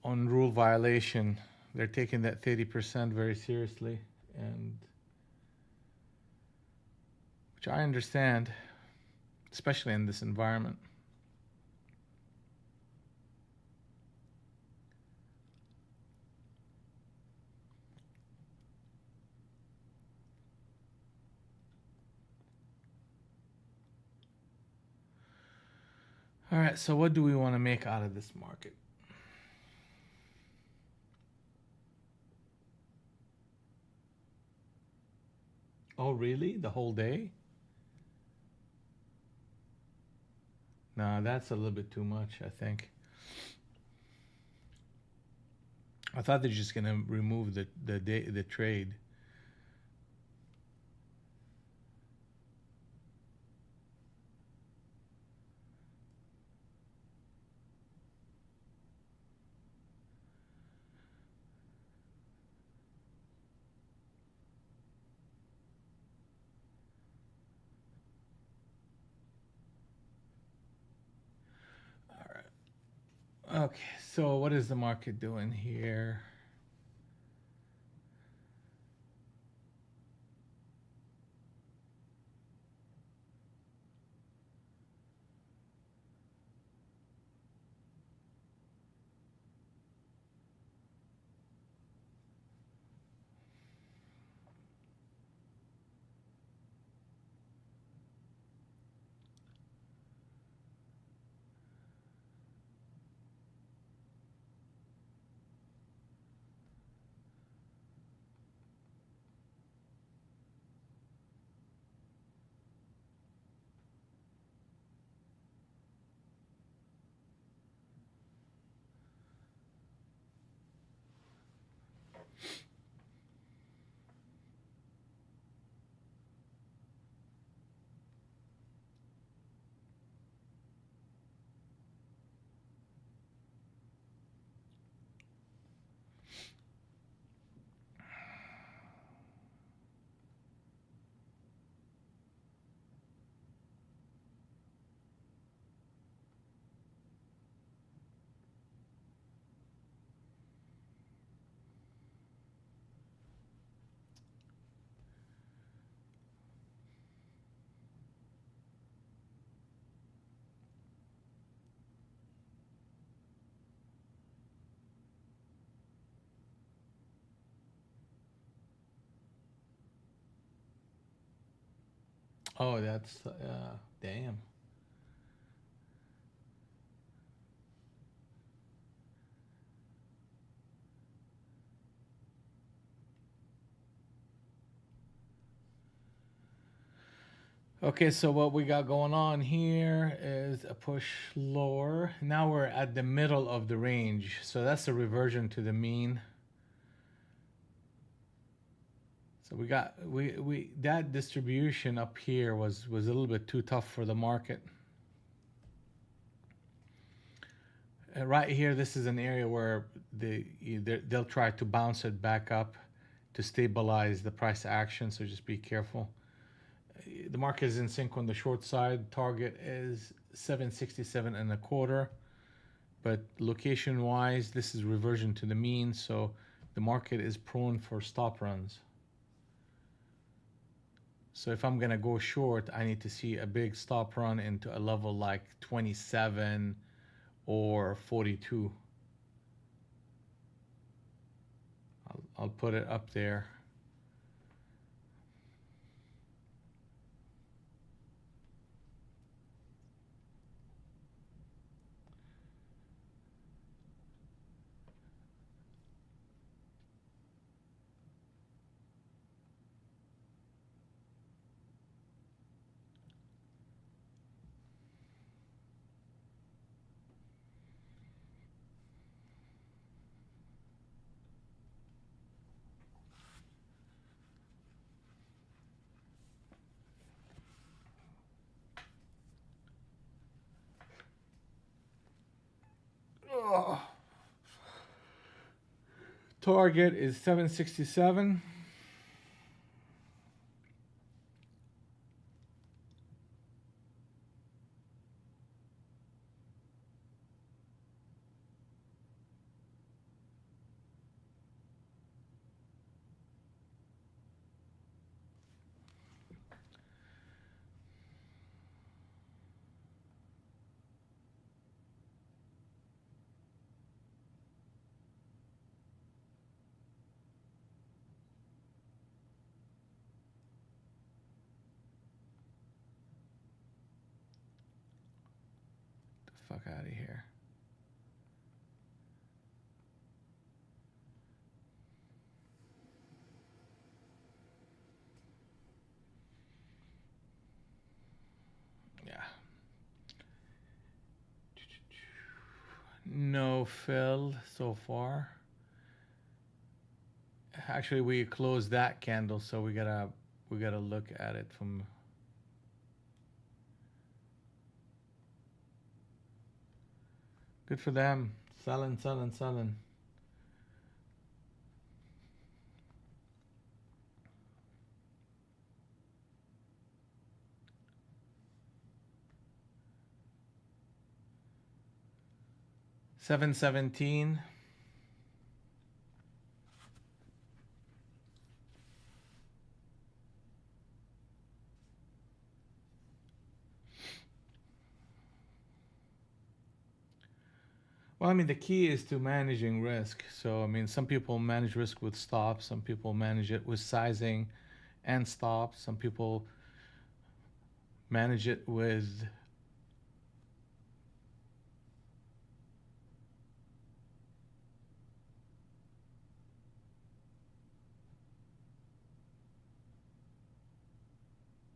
rule violation. They're taking that 30% very seriously, and which I understand, especially in this environment. All right, so what do we want to make out of this market? Oh, really? The whole day? No, that's a little bit too much, I think. I thought they're just gonna remove the trade. All right. Okay, so what is the market doing here? Oh, that's damn. Okay, so what we got going on here is a push lower. Now we're at the middle of the range, so that's a reversion to the mean. So we that distribution up here was a little bit too tough for the market. Right here, this is an area where they'll try to bounce it back up to stabilize the price action. So just be careful. The market is in sync on the short side. Target is 767 and a quarter, but location wise, this is reversion to the mean. So the market is prone for stop runs. So if I'm gonna go short, I need to see a big stop run into a level like 27 or 42. I'll put it up there. Oh. Target is 767. fuck out of here. Yeah. No fill so far. Actually, we closed that candle, so we gotta look at it from. Good for them. Selling, selling, selling. $7.17. Well, I mean, the key is to managing risk. So, I mean, some people manage risk with stops, some people manage it with sizing and stops, some people manage it with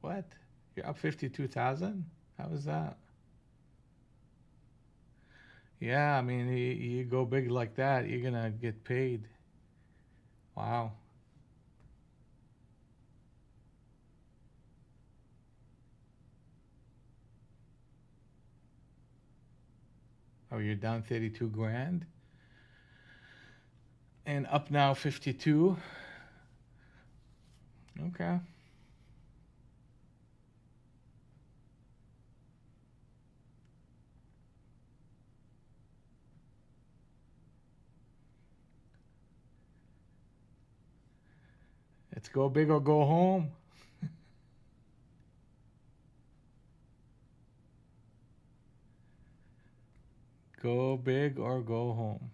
what? You're up 52,000? How is that? Yeah, I mean, you go big like that, you're gonna get paid. Wow. Oh, you're down 32 grand and up now 52. Okay. Let's go big or go home. Go big or go home.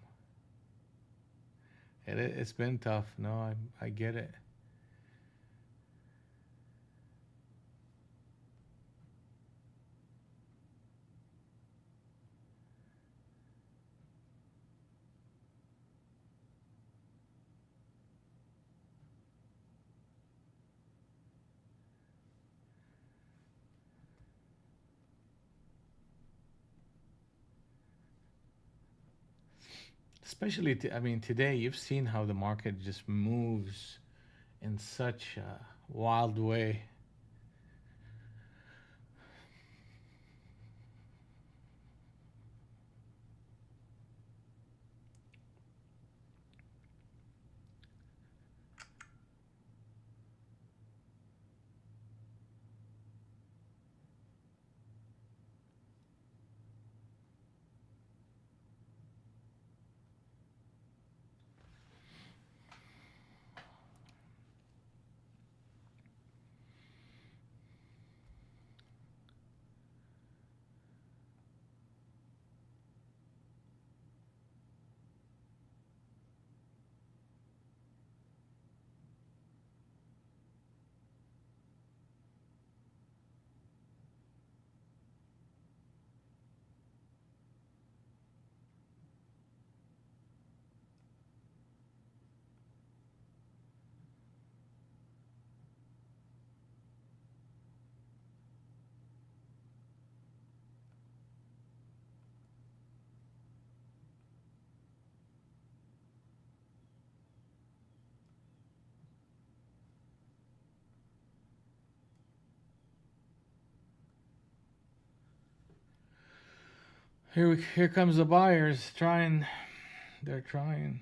It's been tough. No, I get it. Especially, I mean, today you've seen how the market just moves in such a wild way. Here comes the buyers trying. They're trying.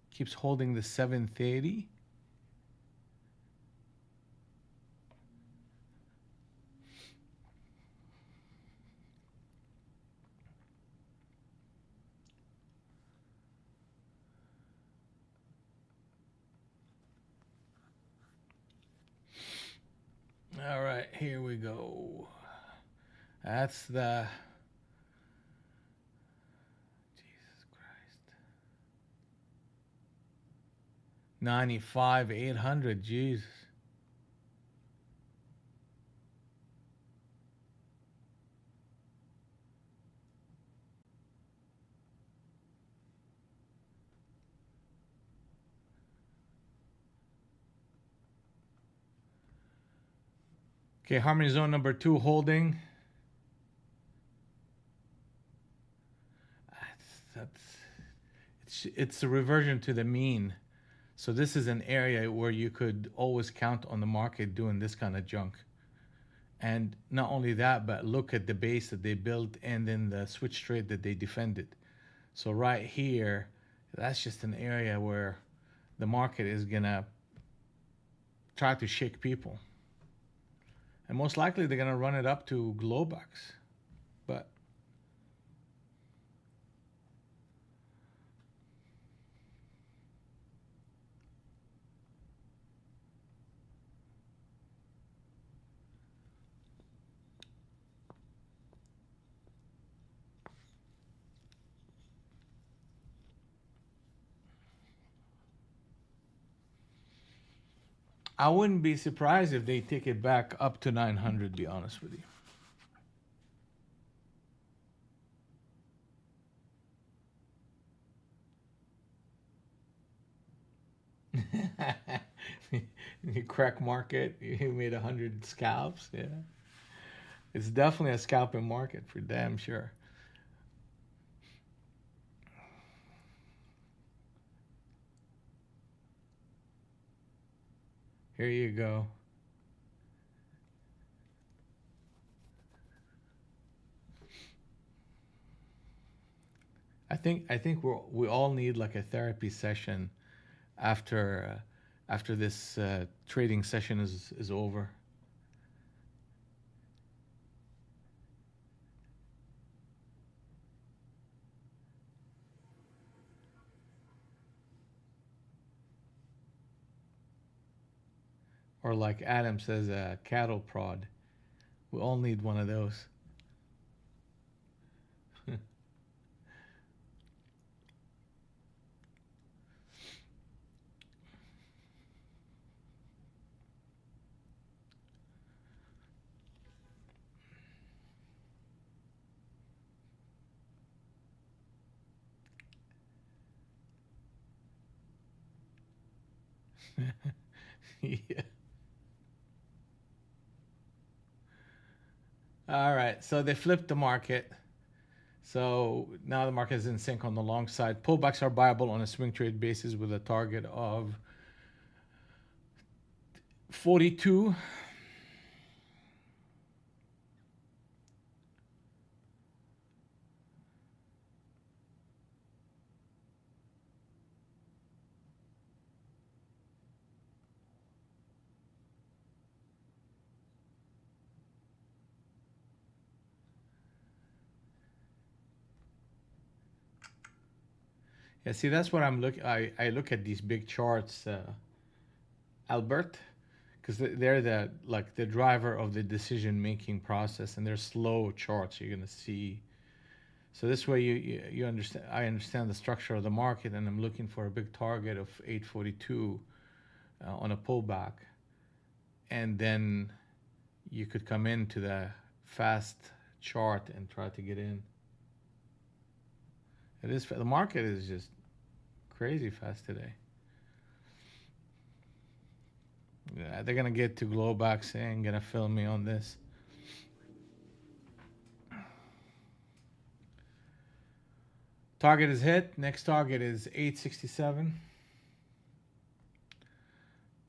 Keeps holding the 730. All right, here we go. That's the. Jesus Christ. 95, 800, jeez. Okay, harmony zone number 2 holding. It's a reversion to the mean. So this is an area where you could always count on the market doing this kind of junk. And not only that, but look at the base that they built and then the switch trade that they defended. So right here, that's just an area where the market is gonna try to shake people. And most likely they're gonna run it up to Globex. But I wouldn't be surprised if they take it back up to 900, to be honest with you. You crack market, you made 100 scalps, yeah. It's definitely a scalping market for damn sure. Here you go. I think we all need like a therapy session after this trading session is over. Or like Adam says, a cattle prod. We all need one of those. Yeah. All right, so they flipped the market. So now the market is in sync on the long side. Pullbacks are viable on a swing trade basis with a target of 42. Yeah, see, that's what I'm look. I look at these big charts, Albert, because they're the like the driver of the decision making process, and they're slow charts. You're gonna see. So this way you understand. I understand the structure of the market, and I'm looking for a big target of 842 on a pullback, and then you could come into the fast chart and try to get in. It is the market is just crazy fast today. Yeah, they're gonna get to Globex and gonna film me on this. Target is hit. Next target is 867.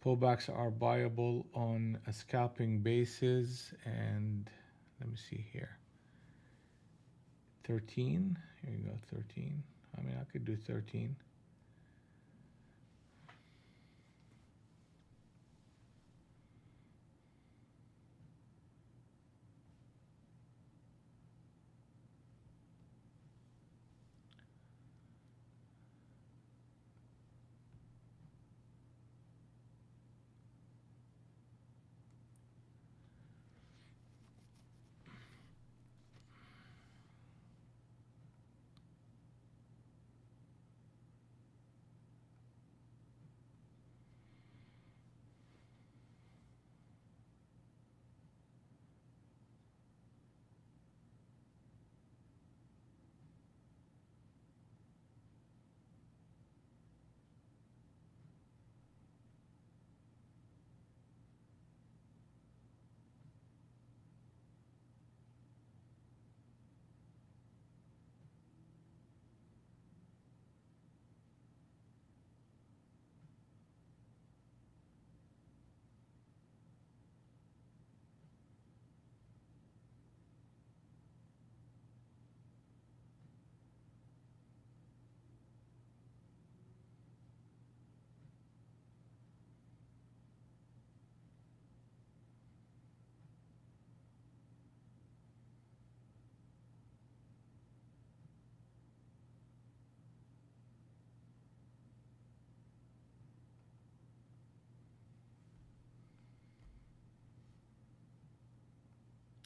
Pullbacks are buyable on a scalping basis, and let me see here. 13. Here you go, 13. I mean, I could do 13.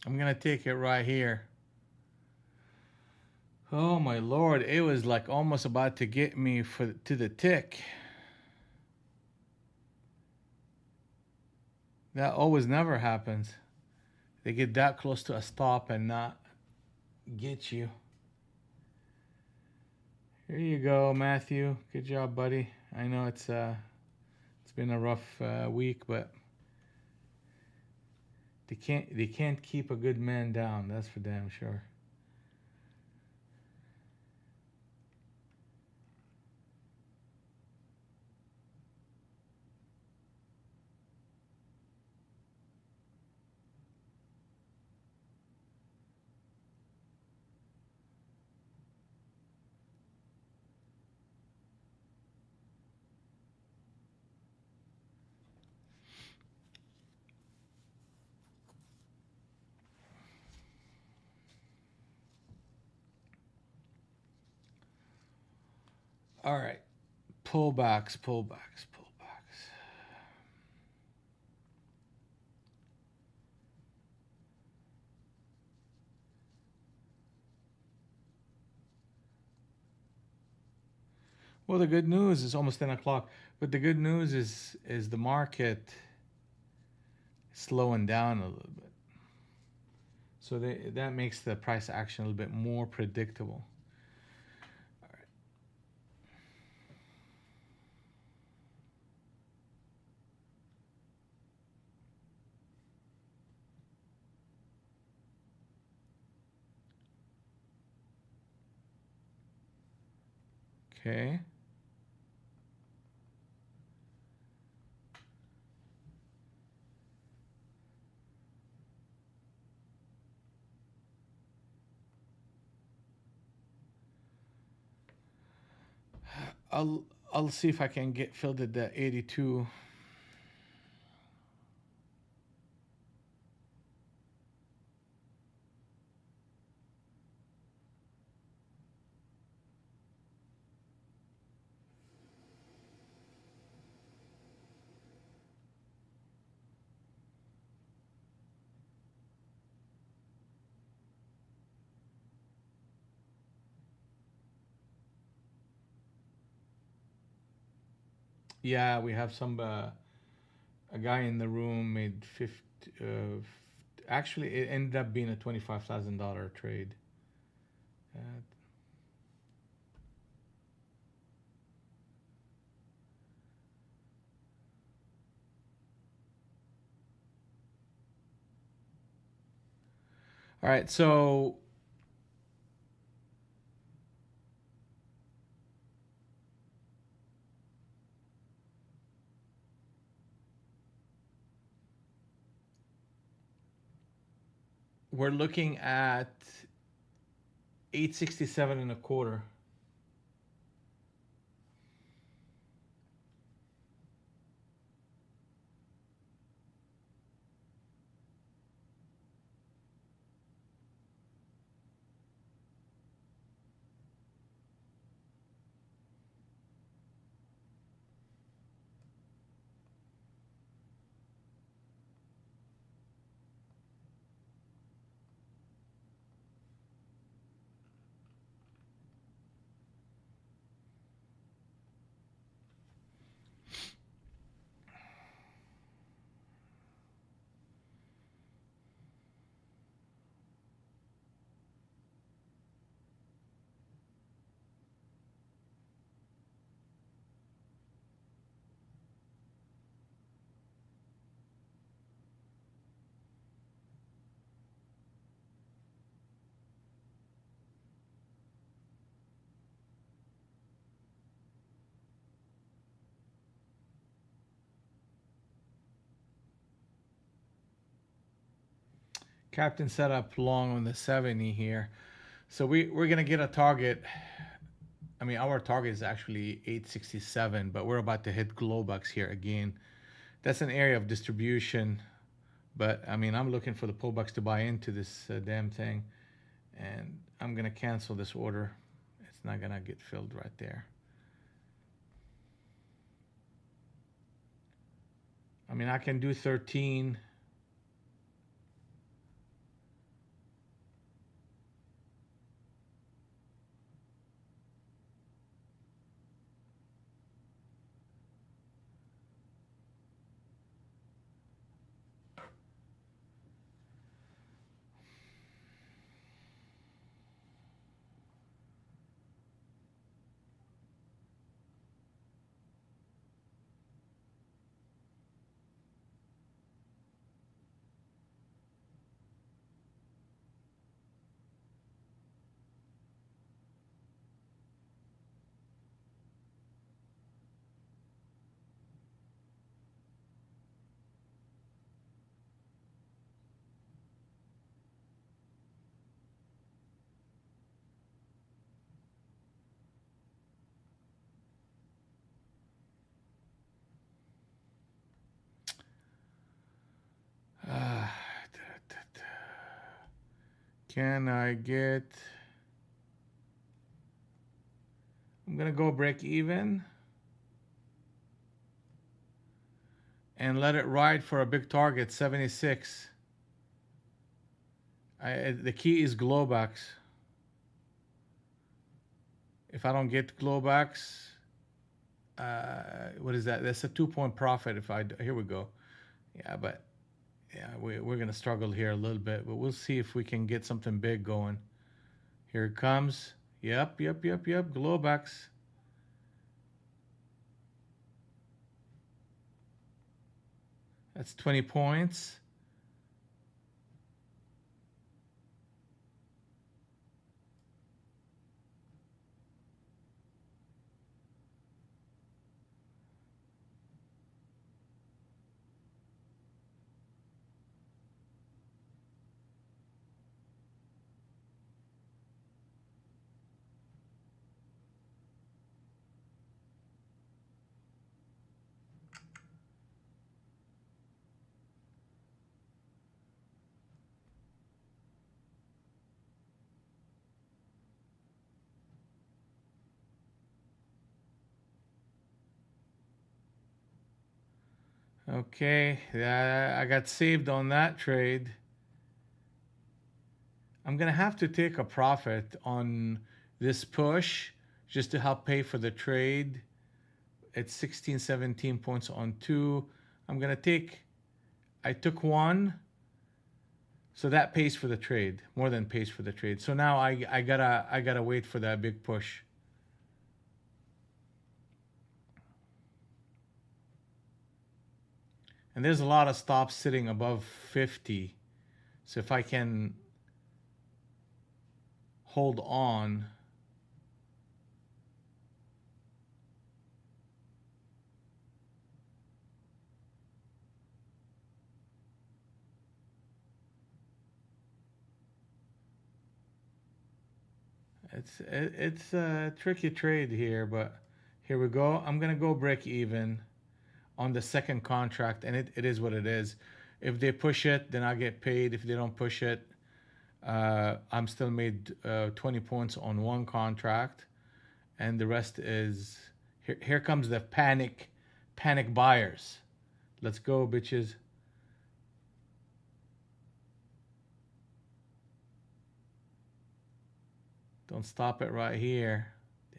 I'm gonna take it right here. Oh my lord, it was like almost about to get me to the tick. That always never happens. They get that close to a stop and not get you. Here you go, Matthew. Good job, buddy. I know it's been a rough week, but they can't keep a good man down. That's for damn sure. All right, pullbacks, pullbacks, pullbacks. Well, the good news is almost 10 o'clock, but the good news is the market slowing down a little bit. So that makes the price action a little bit more predictable. Okay. I'll I'll see if I can get filled at the 82. Yeah, we have some a guy in the room made 50. Actually, it ended up being a $25,000 trade. Uh, all right, so we're looking at 867 and a quarter. Captain set up long on the 70 here. So we're going to get a target. I mean, our target is actually 867, but we're about to hit Globex here again. That's an area of distribution. But I mean, I'm looking for the pullbacks to buy into this damn thing. And I'm going to cancel this order. It's not going to get filled right there. I mean, I can do 13. Can I get... I'm gonna go break even and let it ride for a big target, 76. The key is Globex. If I don't get Globex, what is that? That's a 2-point profit. If I here we go. Yeah, but yeah, we're gonna struggle here a little bit, but we'll see if we can get something big going. Here it comes. Yep. Globex. That's 20 points. Okay, I got saved on that trade. I'm gonna have to take a profit on this push just to help pay for the trade. It's 16, 17 points on two. I'm gonna take, I took one, so that pays for the trade, more than pays for the trade. So now I gotta wait for that big push. And there's a lot of stops sitting above 50. So if I can hold on, it's a tricky trade here, but here we go. I'm gonna go break even on the second contract, and it is what it is. If they push it, then I get paid. If they don't push it, I'm still made 20 points on one contract, and the rest is here comes the panic buyers. Let's go, bitches. Don't stop it right here.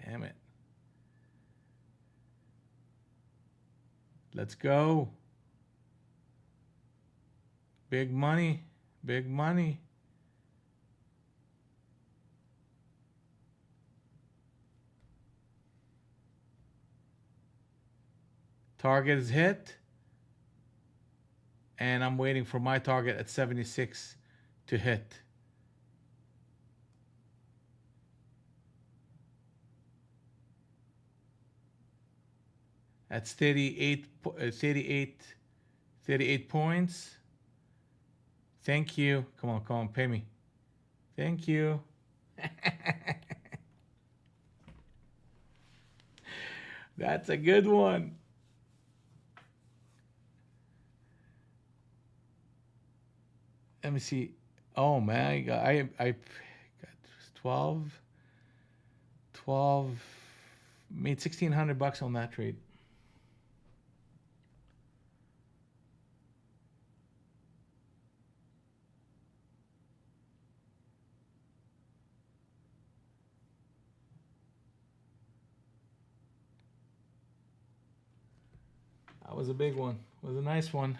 Damn it. Let's go. Big money. Big money. Target is hit. And I'm waiting for my target at 76 to hit. That's 38 points. Thank you. Come on, pay me. Thank you. That's a good one. Let me see. Oh man, I got 12, made $1,600 on that trade. That was a big one. It was a nice one.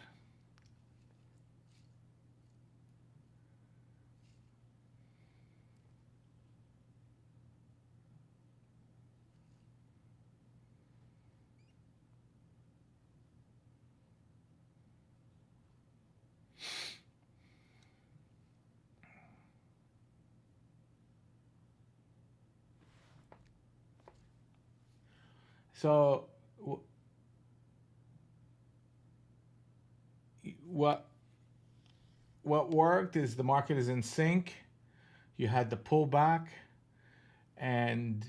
So what worked is the market is in sync. You had the pullback and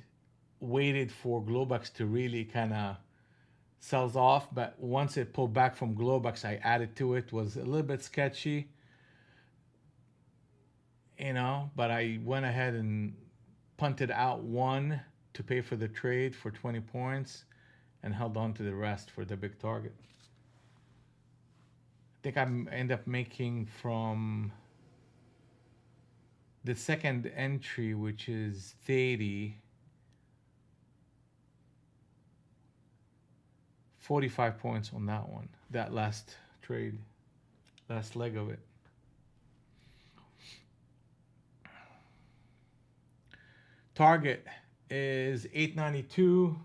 waited for Globex to really kind of sells off. But once it pulled back from Globex, I added to it. Was a little bit sketchy. you know, but I went ahead and punted out one to pay for the trade for 20 points and held on to the rest for the big target. I think I end up making from the second entry, which is 30, 45 points on that one, that last trade, last leg of it. Target is 892.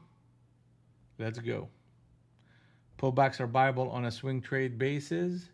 Let's go. Pullbacks are viable on a swing trade basis.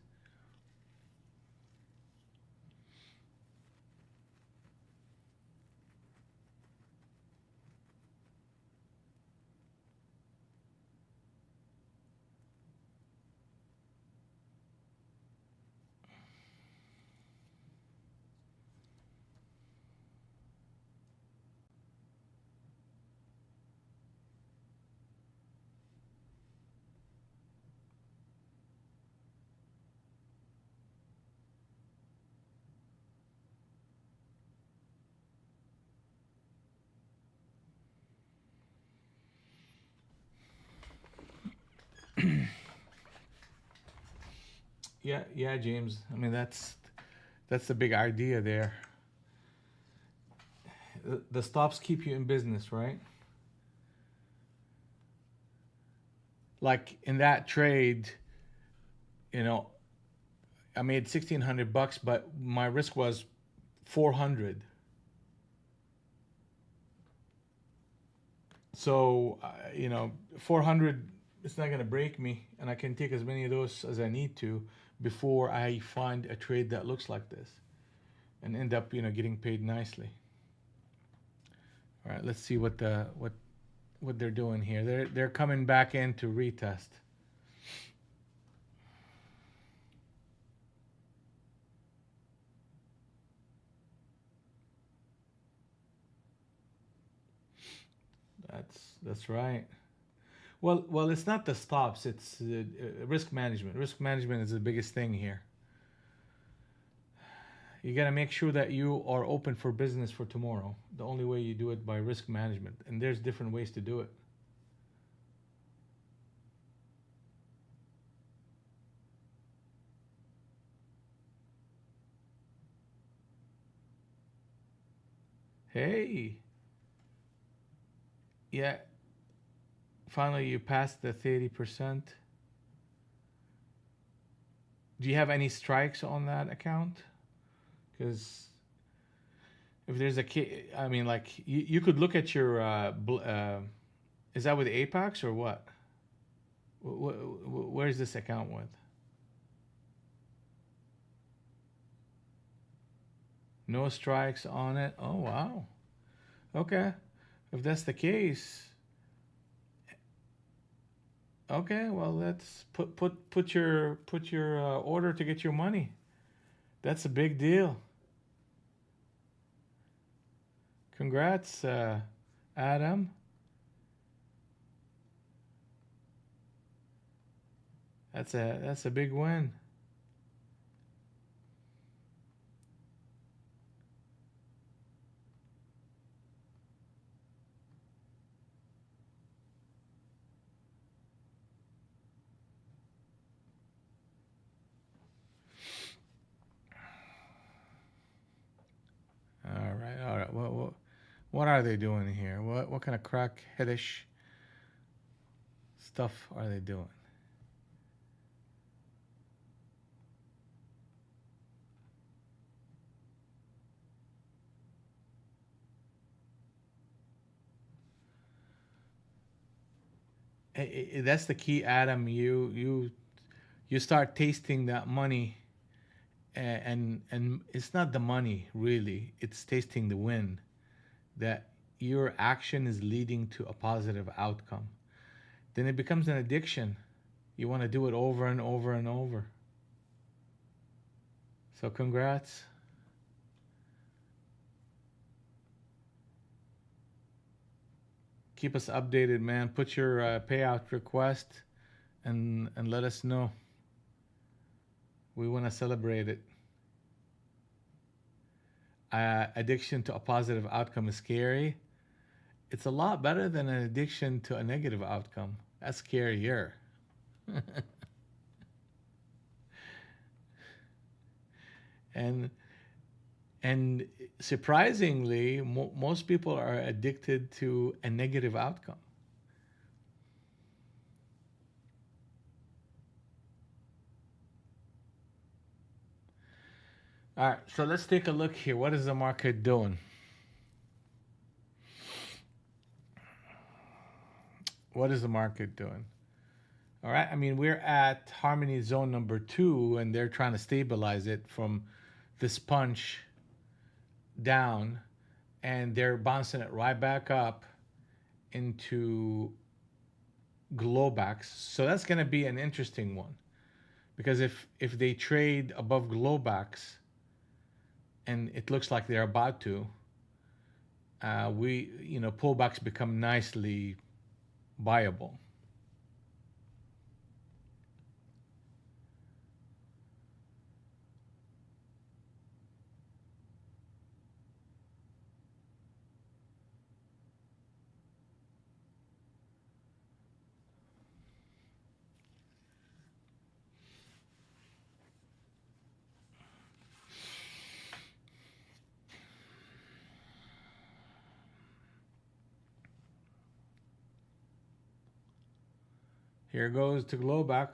Yeah, James. I mean, that's the big idea there. The stops keep you in business, right? Like in that trade, you know, I made $1,600, but my risk was 400. So, you know, 400, it's not going to break me, and I can take as many of those as I need to before I find a trade that looks like this and end up, you know, getting paid nicely. All right, let's see what they're doing here. They're coming back in to retest. That's right. Well, it's not the stops. It's risk management. Risk management is the biggest thing here. You got to make sure that you are open for business for tomorrow. The only way you do it by risk management, and there's different ways to do it. Hey, yeah, finally you passed the 30%. Do you have any strikes on that account? Because if there's I mean, like you could look at your is that with Apex or what? Where's this account with? No strikes on it. Oh wow. Okay. If that's the case, okay. Well, let's put your order to get your money. That's a big deal. Congrats, Adam. That's a big win. All right, all right. What are they doing here? What kind of crackheadish stuff are they doing? That's the key, Adam. You start tasting that money, and it's not the money really. It's tasting the win. That your action is leading to a positive outcome. Then it becomes an addiction. You want to do it over and over and over. So congrats. Keep us updated, man. Put your payout request and let us know. We want to celebrate it. addiction to a positive outcome is scary. It's a lot better than an addiction to a negative outcome. That's scarier. and and surprisingly, most people are addicted to a negative outcome. All right, so let's take a look here. What is the market doing? What is the market doing? All right, I mean, we're at harmony zone number 2, and they're trying to stabilize it from this punch down, and they're bouncing it right back up into Globex. So that's going to be an interesting one, because if they trade above Globex, and it looks like they're about to, pullbacks become nicely buyable. Here goes to Globex.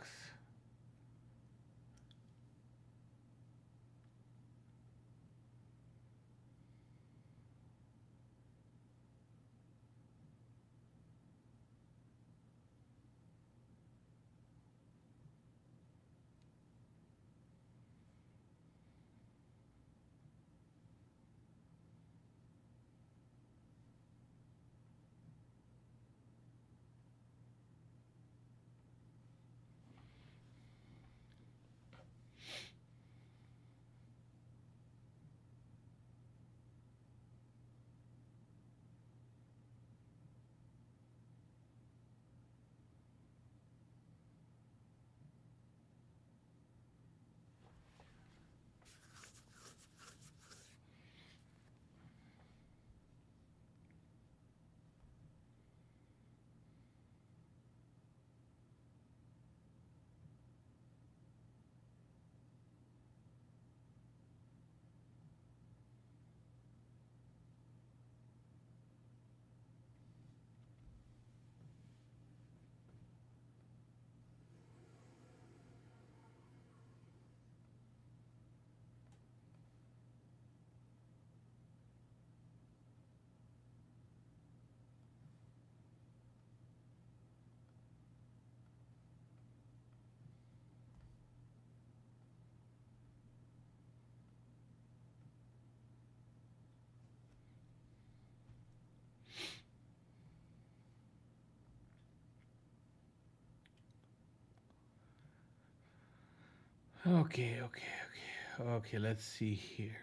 Okay, let's see here.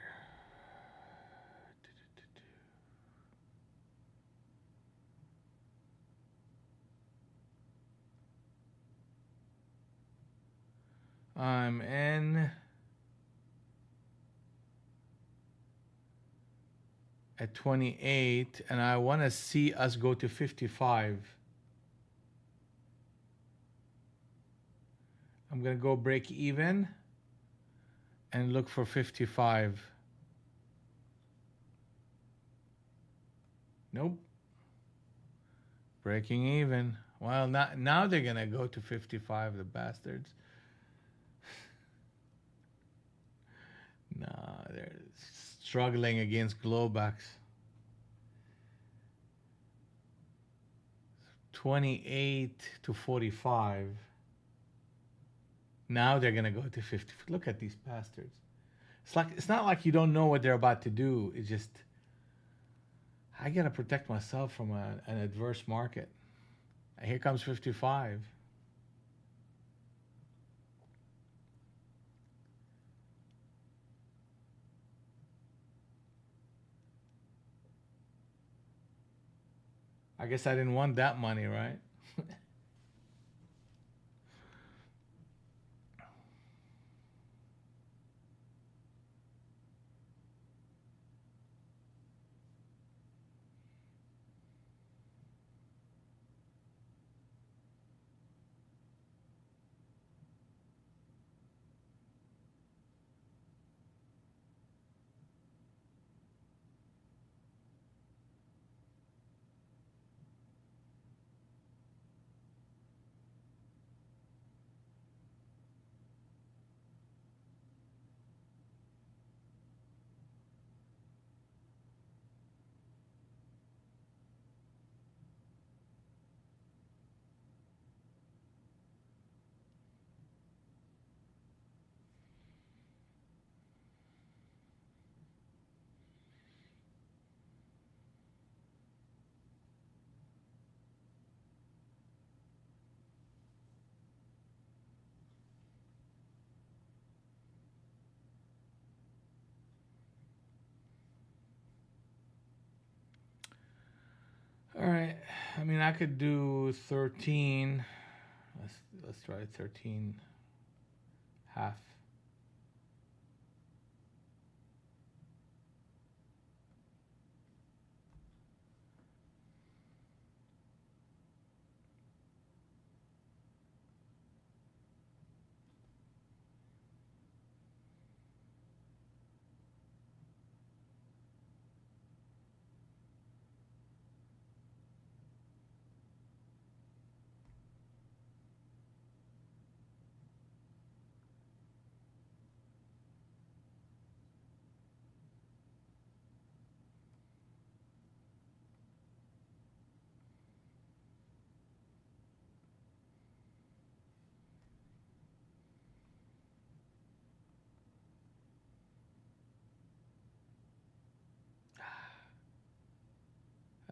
I'm in at 28, and I want to see us go to 55. I'm going to go break even and look for 55. Nope. Breaking even. Well, now they're going to go to 55, the bastards. No, they're struggling against Globex. 28 to 45. Now they're gonna go to 50. Look at these bastards. It's not like you don't know what they're about to do. It's just I gotta protect myself from an adverse market. Here comes 55. I guess I didn't want that money, right? All right. I mean, I could do 13. Let's try 13 half.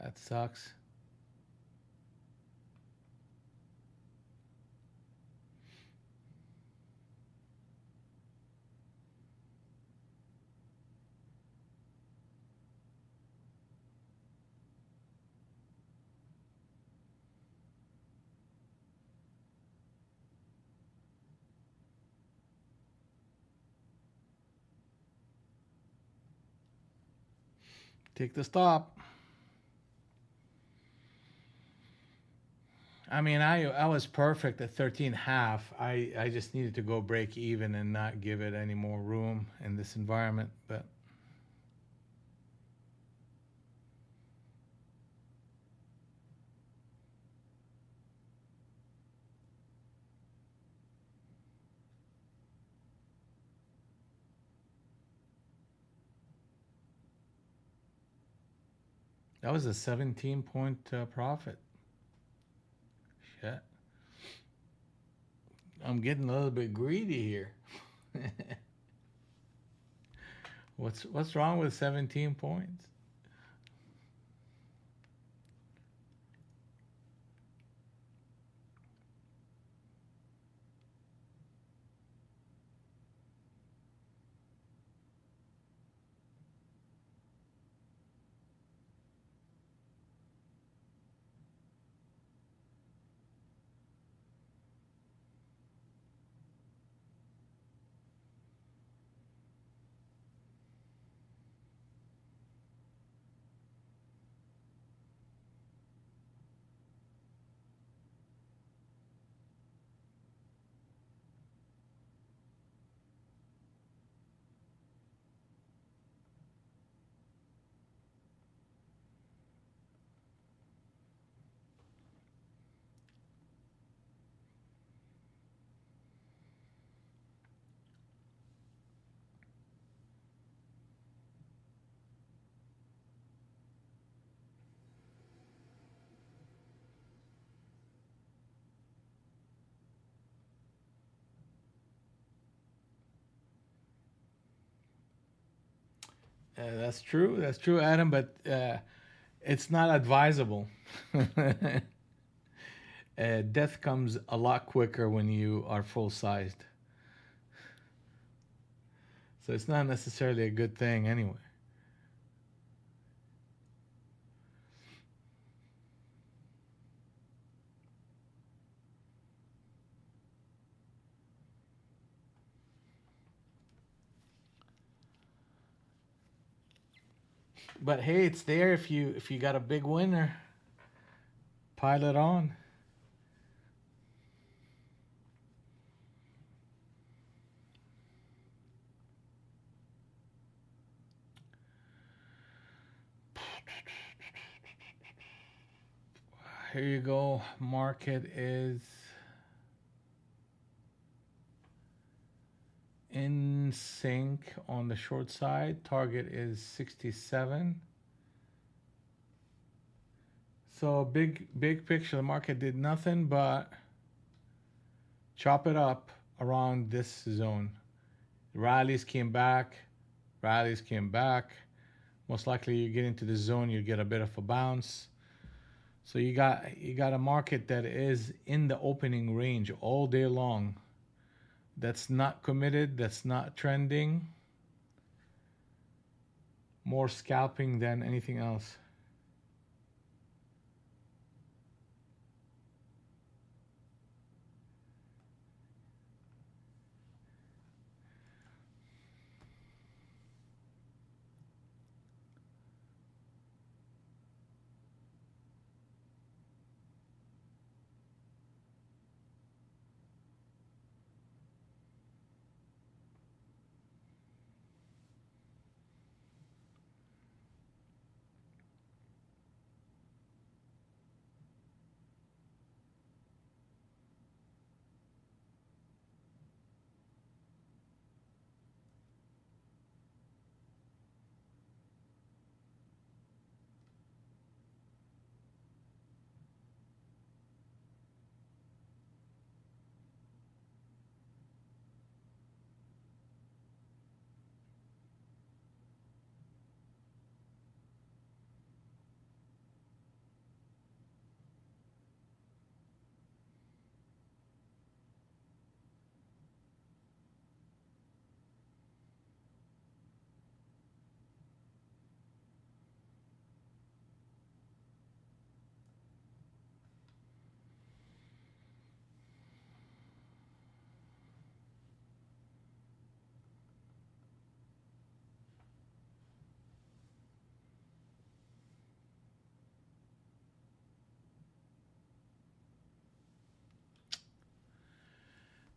That sucks. Take the stop. I mean, I was perfect at 13 half. I just needed to go break even and not give it any more room in this environment. But that was a 17-point profit. Shit. I'm getting a little bit greedy here. What's wrong with 17 points? That's true. That's true, Adam. But it's not advisable. Death comes a lot quicker when you are full sized. So it's not necessarily a good thing anyway. But hey, it's there if you got a big winner. Pile it on. Here you go. Market is in sync on the short side. Target is 67. So big picture, the market did nothing but chop it up around this zone. Rallies came back, rallies came back. Most likely you get into the zone, you get a bit of a bounce. So you got a market that is in the opening range all day long. That's not committed, that's not trending. More scalping than anything else.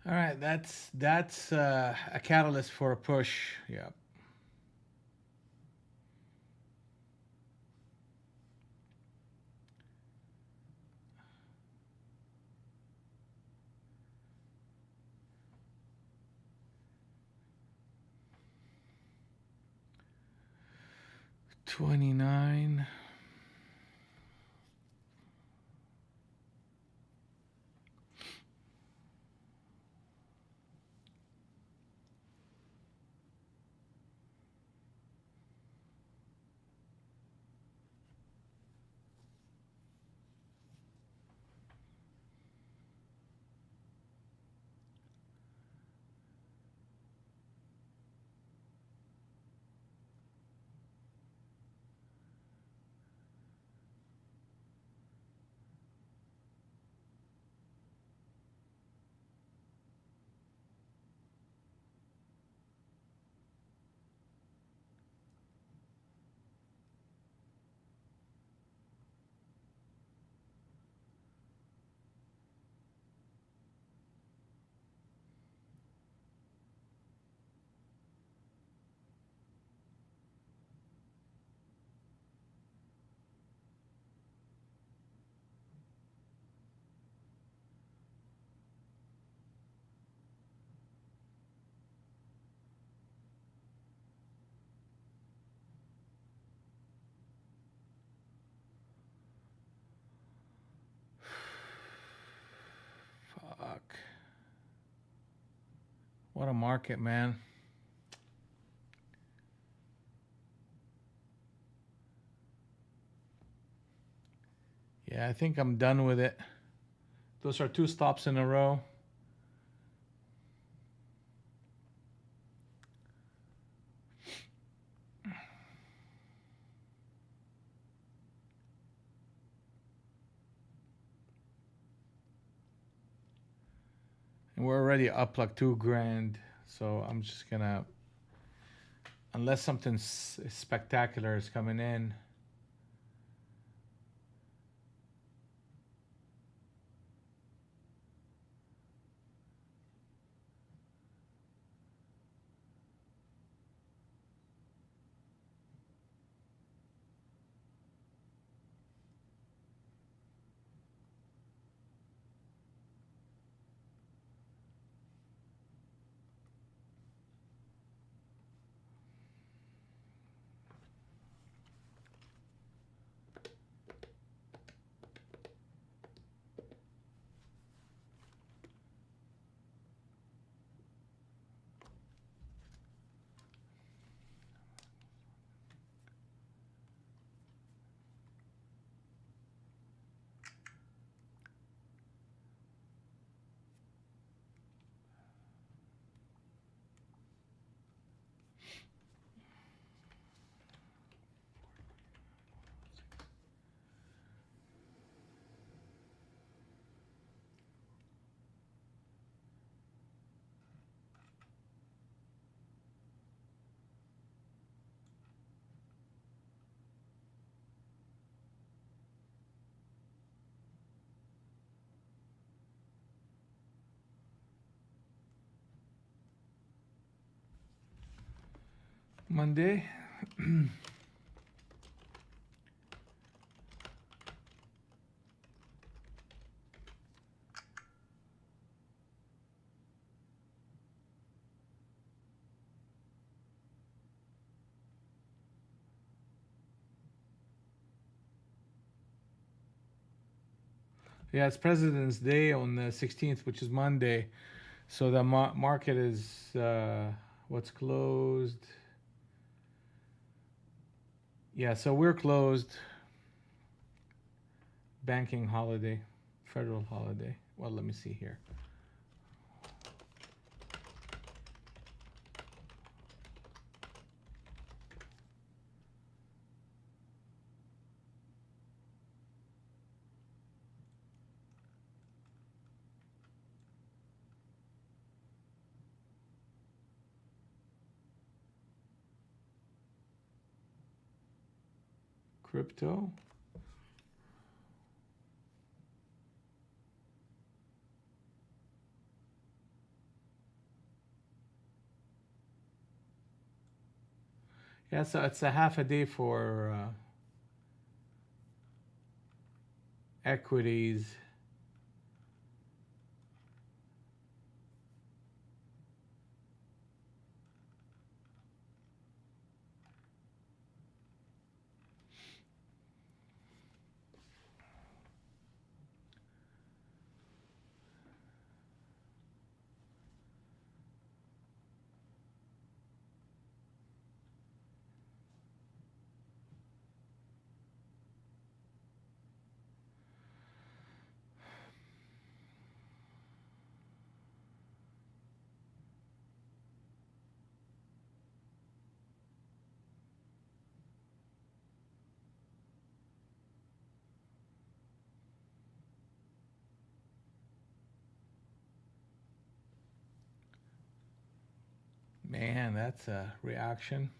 All right, that's a catalyst for a push. Yeah. $29. Fuck. What a market, man. Yeah, I think I'm done with it. Those are two stops in a row. And we're already up like 2 grand. So I'm just gonna, unless something spectacular is coming in. Monday. Yeah, it's President's Day on the 16th, which is Monday. So the market is what's closed. Yeah, so we're closed. Banking holiday, federal holiday. Well, let me see here. Crypto. Yeah, so it's a half a day for equities. Man, that's a reaction.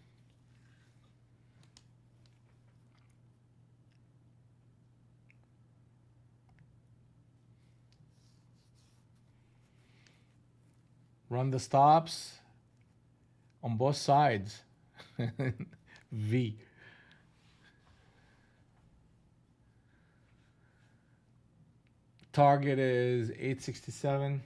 Run the stops on both sides. V. Target is 867.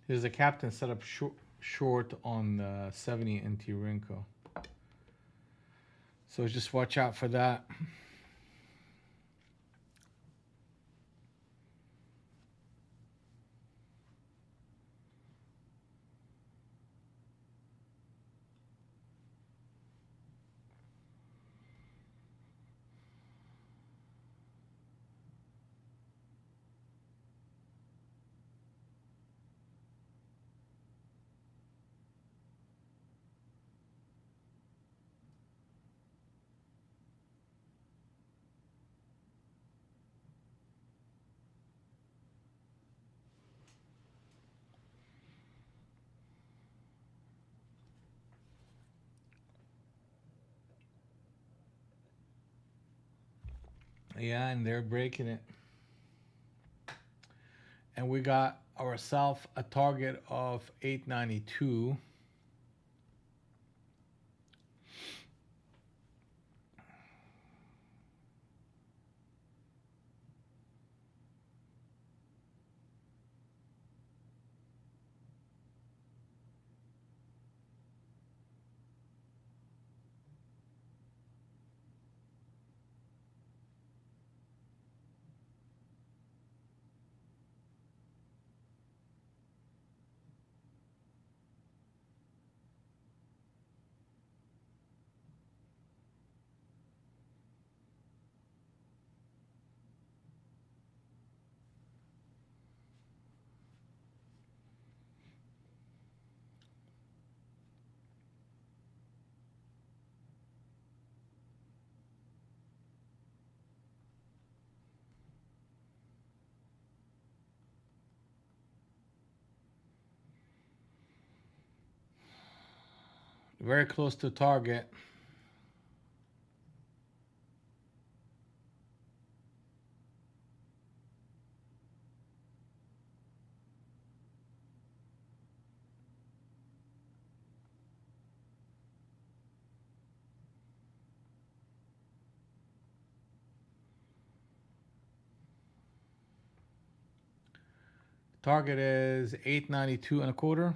Here's a captain set up short on 70 NT Rinko. So just watch out for that. Yeah, and they're breaking it. And we got ourselves a target of 892. Very close to target. Target is 892 and a quarter.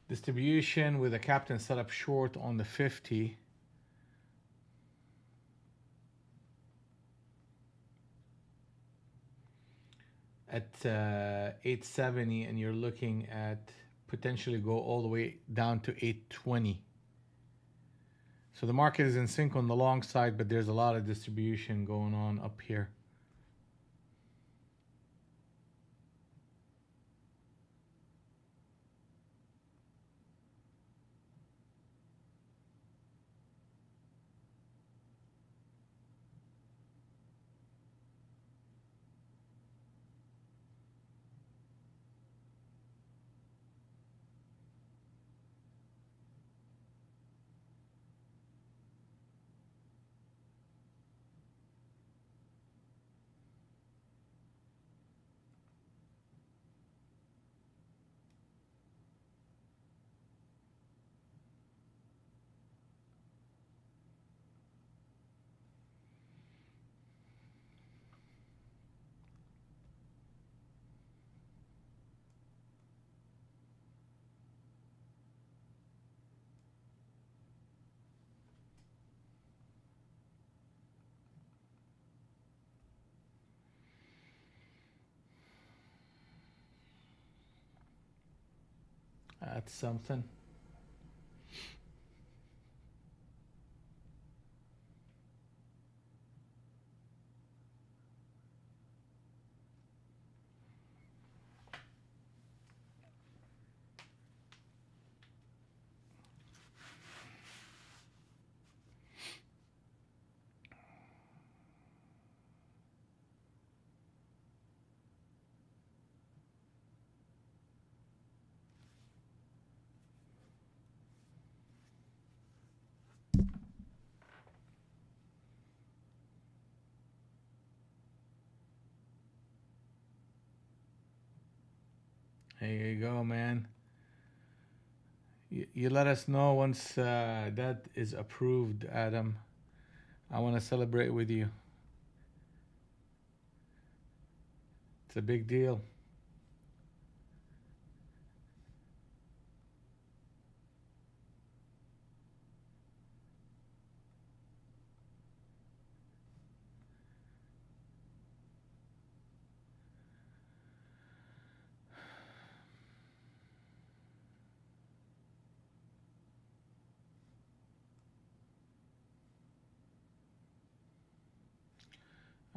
Distribution with a captain set up short on the 50. At 870, and you're looking at potentially go all the way down to 820. So the market is in sync on the long side, but there's a lot of distribution going on up here. That's something. There you go, man. You let us know once that is approved, Adam. I want to celebrate with you. It's a big deal.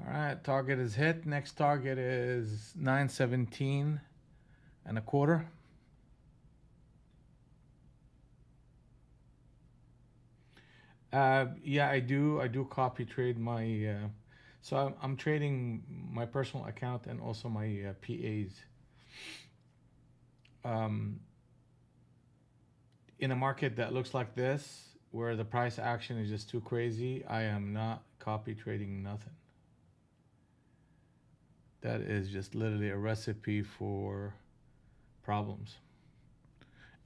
All right, target is hit. Next target is 917 and a quarter. Yeah, I do. I do copy trade my. So I'm trading my personal account and also my PAs. Um, in a market that looks like this, where the price action is just too crazy, I am not copy trading nothing. That is just literally a recipe for problems.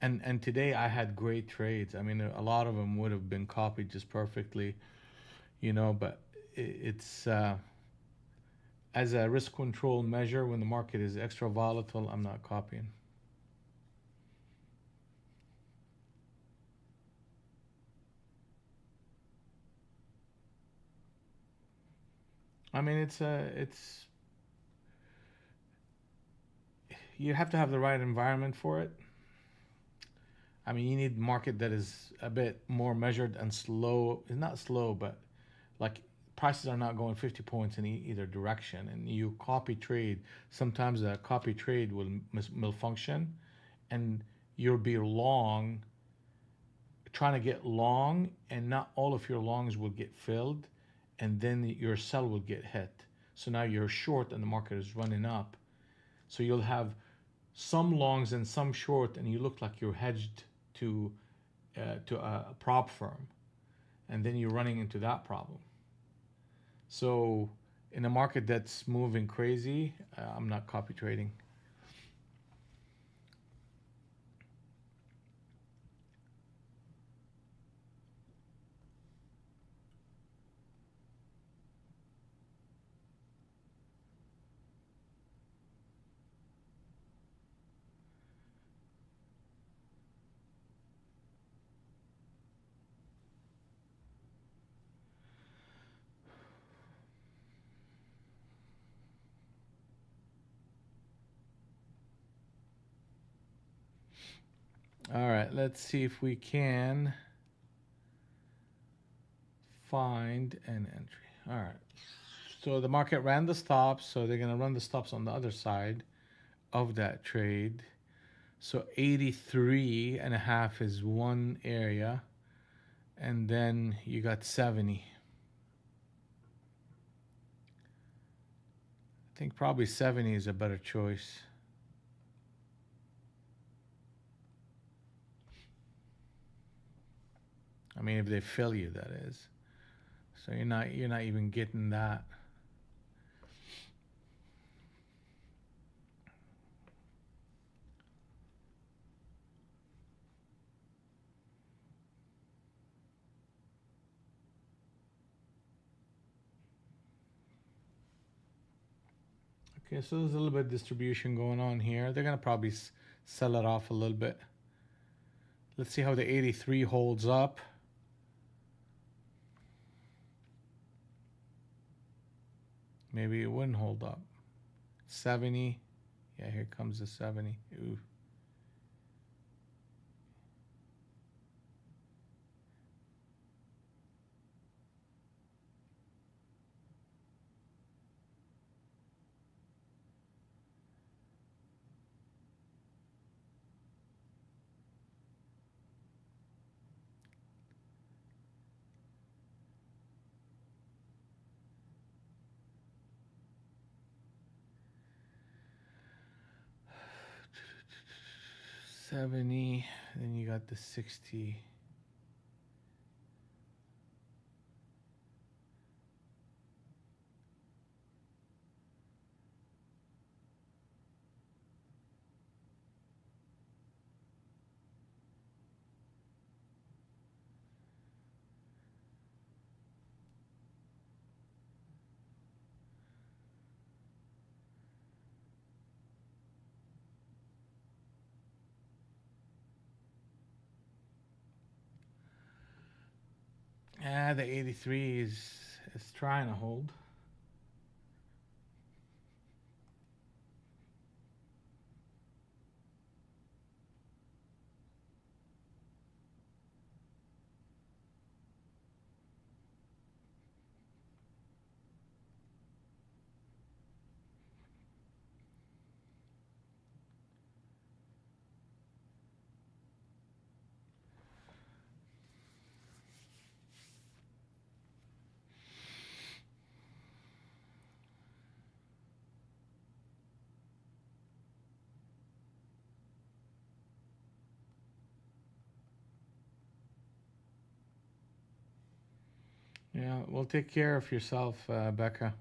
And today I had great trades. I mean, a lot of them would have been copied just perfectly, but it's as a risk control measure when the market is extra volatile, I'm not copying. I mean, it's you have to have the right environment for it. I mean, you need market that is a bit more measured and slow. It's not slow, but like prices are not going 50 points in either direction. And you copy trade. Sometimes a copy trade will malfunction, and you'll be long, trying to get long, and not all of your longs will get filled, and then your sell will get hit. So now you're short, and the market is running up. So you'll have some longs and some short, and you look like you're hedged to a prop firm, and then you're running into that problem. So in a market that's moving crazy, I'm not copy trading. All right, let's see if we can find an entry. All right. So the market ran the stops, so they're going to run the stops on the other side of that trade. So 83 and a half is one area, and then you got 70. I think probably 70 is a better choice. I mean, if they fill you, that is. So you're not even getting that. Okay, so there's a little bit of distribution going on here. They're gonna probably sell it off a little bit. Let's see how the 83 holds up. Maybe it wouldn't hold up. 70. Yeah, here comes the 70. Ooh. 70, then you got the 60. The 83 is trying to hold. Yeah, well, take care of yourself, Becca.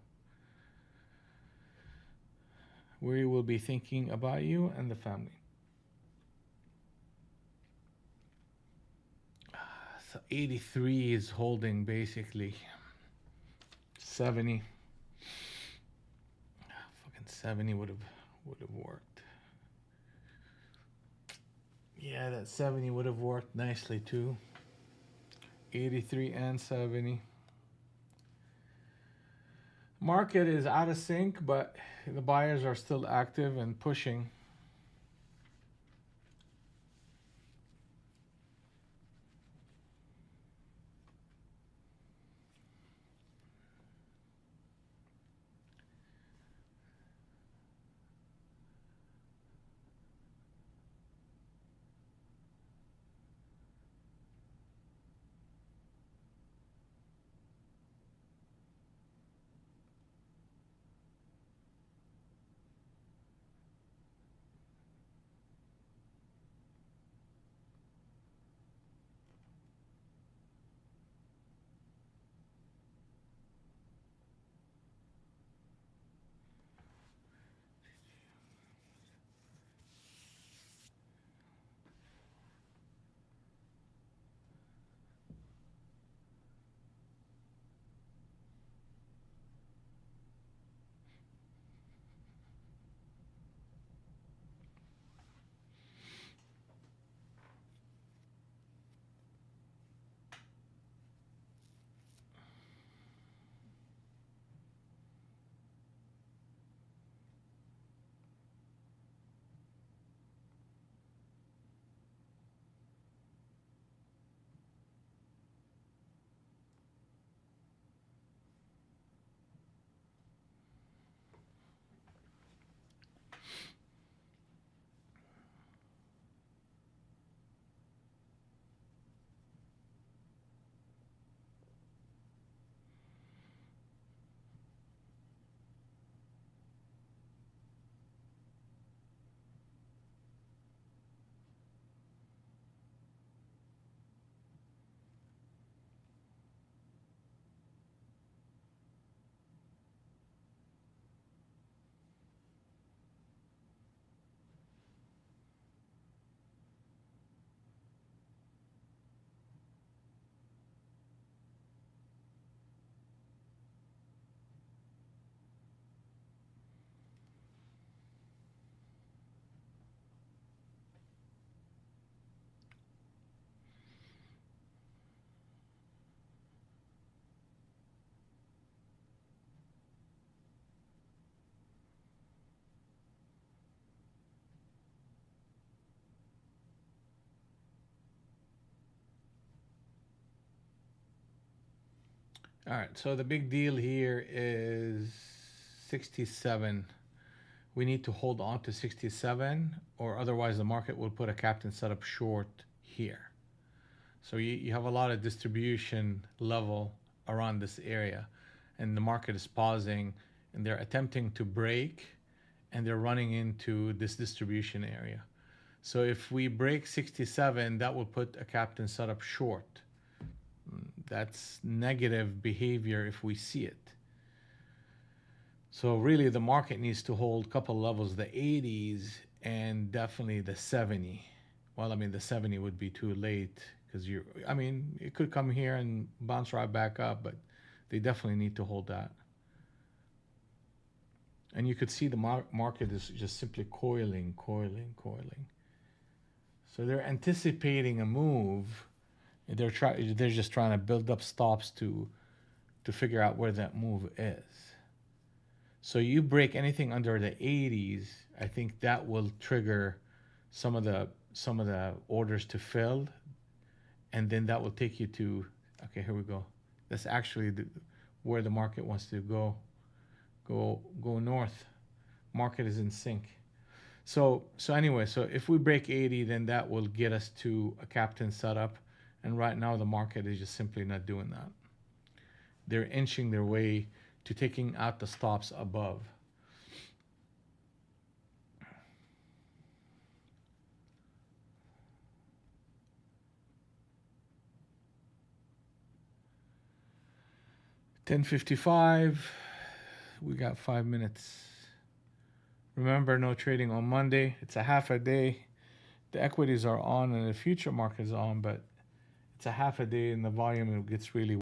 We will be thinking about you and the family. So 83 is holding basically. 70. Fucking 70 would have worked. Yeah, that 70 would have worked nicely too. 83 and 70. Market is out of sync, but the buyers are still active and pushing. All right, so the big deal here is 67. We need to hold on to 67, or otherwise the market will put a captain setup short here. So you have a lot of distribution level around this area, and the market is pausing, and they're attempting to break, and they're running into this distribution area. So if we break 67, that will put a captain setup short. That's negative behavior if we see it. So really the market needs to hold a couple levels, the 80s and definitely the 70. Well, I mean, the 70 would be too late because I mean, it could come here and bounce right back up, but they definitely need to hold that. And you could see the market is just simply coiling. So they're anticipating a move. They're just trying to build up stops to figure out where that move is. So you break anything under the 80s, I think that will trigger some of the orders to fill, and then that will take you to, okay, here we go. That's actually where the market wants to go north. Market is in sync. So anyway, so if we break 80, then that will get us to a captain setup, and right now the market is just simply not doing that. They're inching their way to taking out the stops above. $10.55. We got 5 minutes. Remember, no trading on Monday. It's a half a day. The equities are on and the future market is on, but it's a half a day and the volume gets really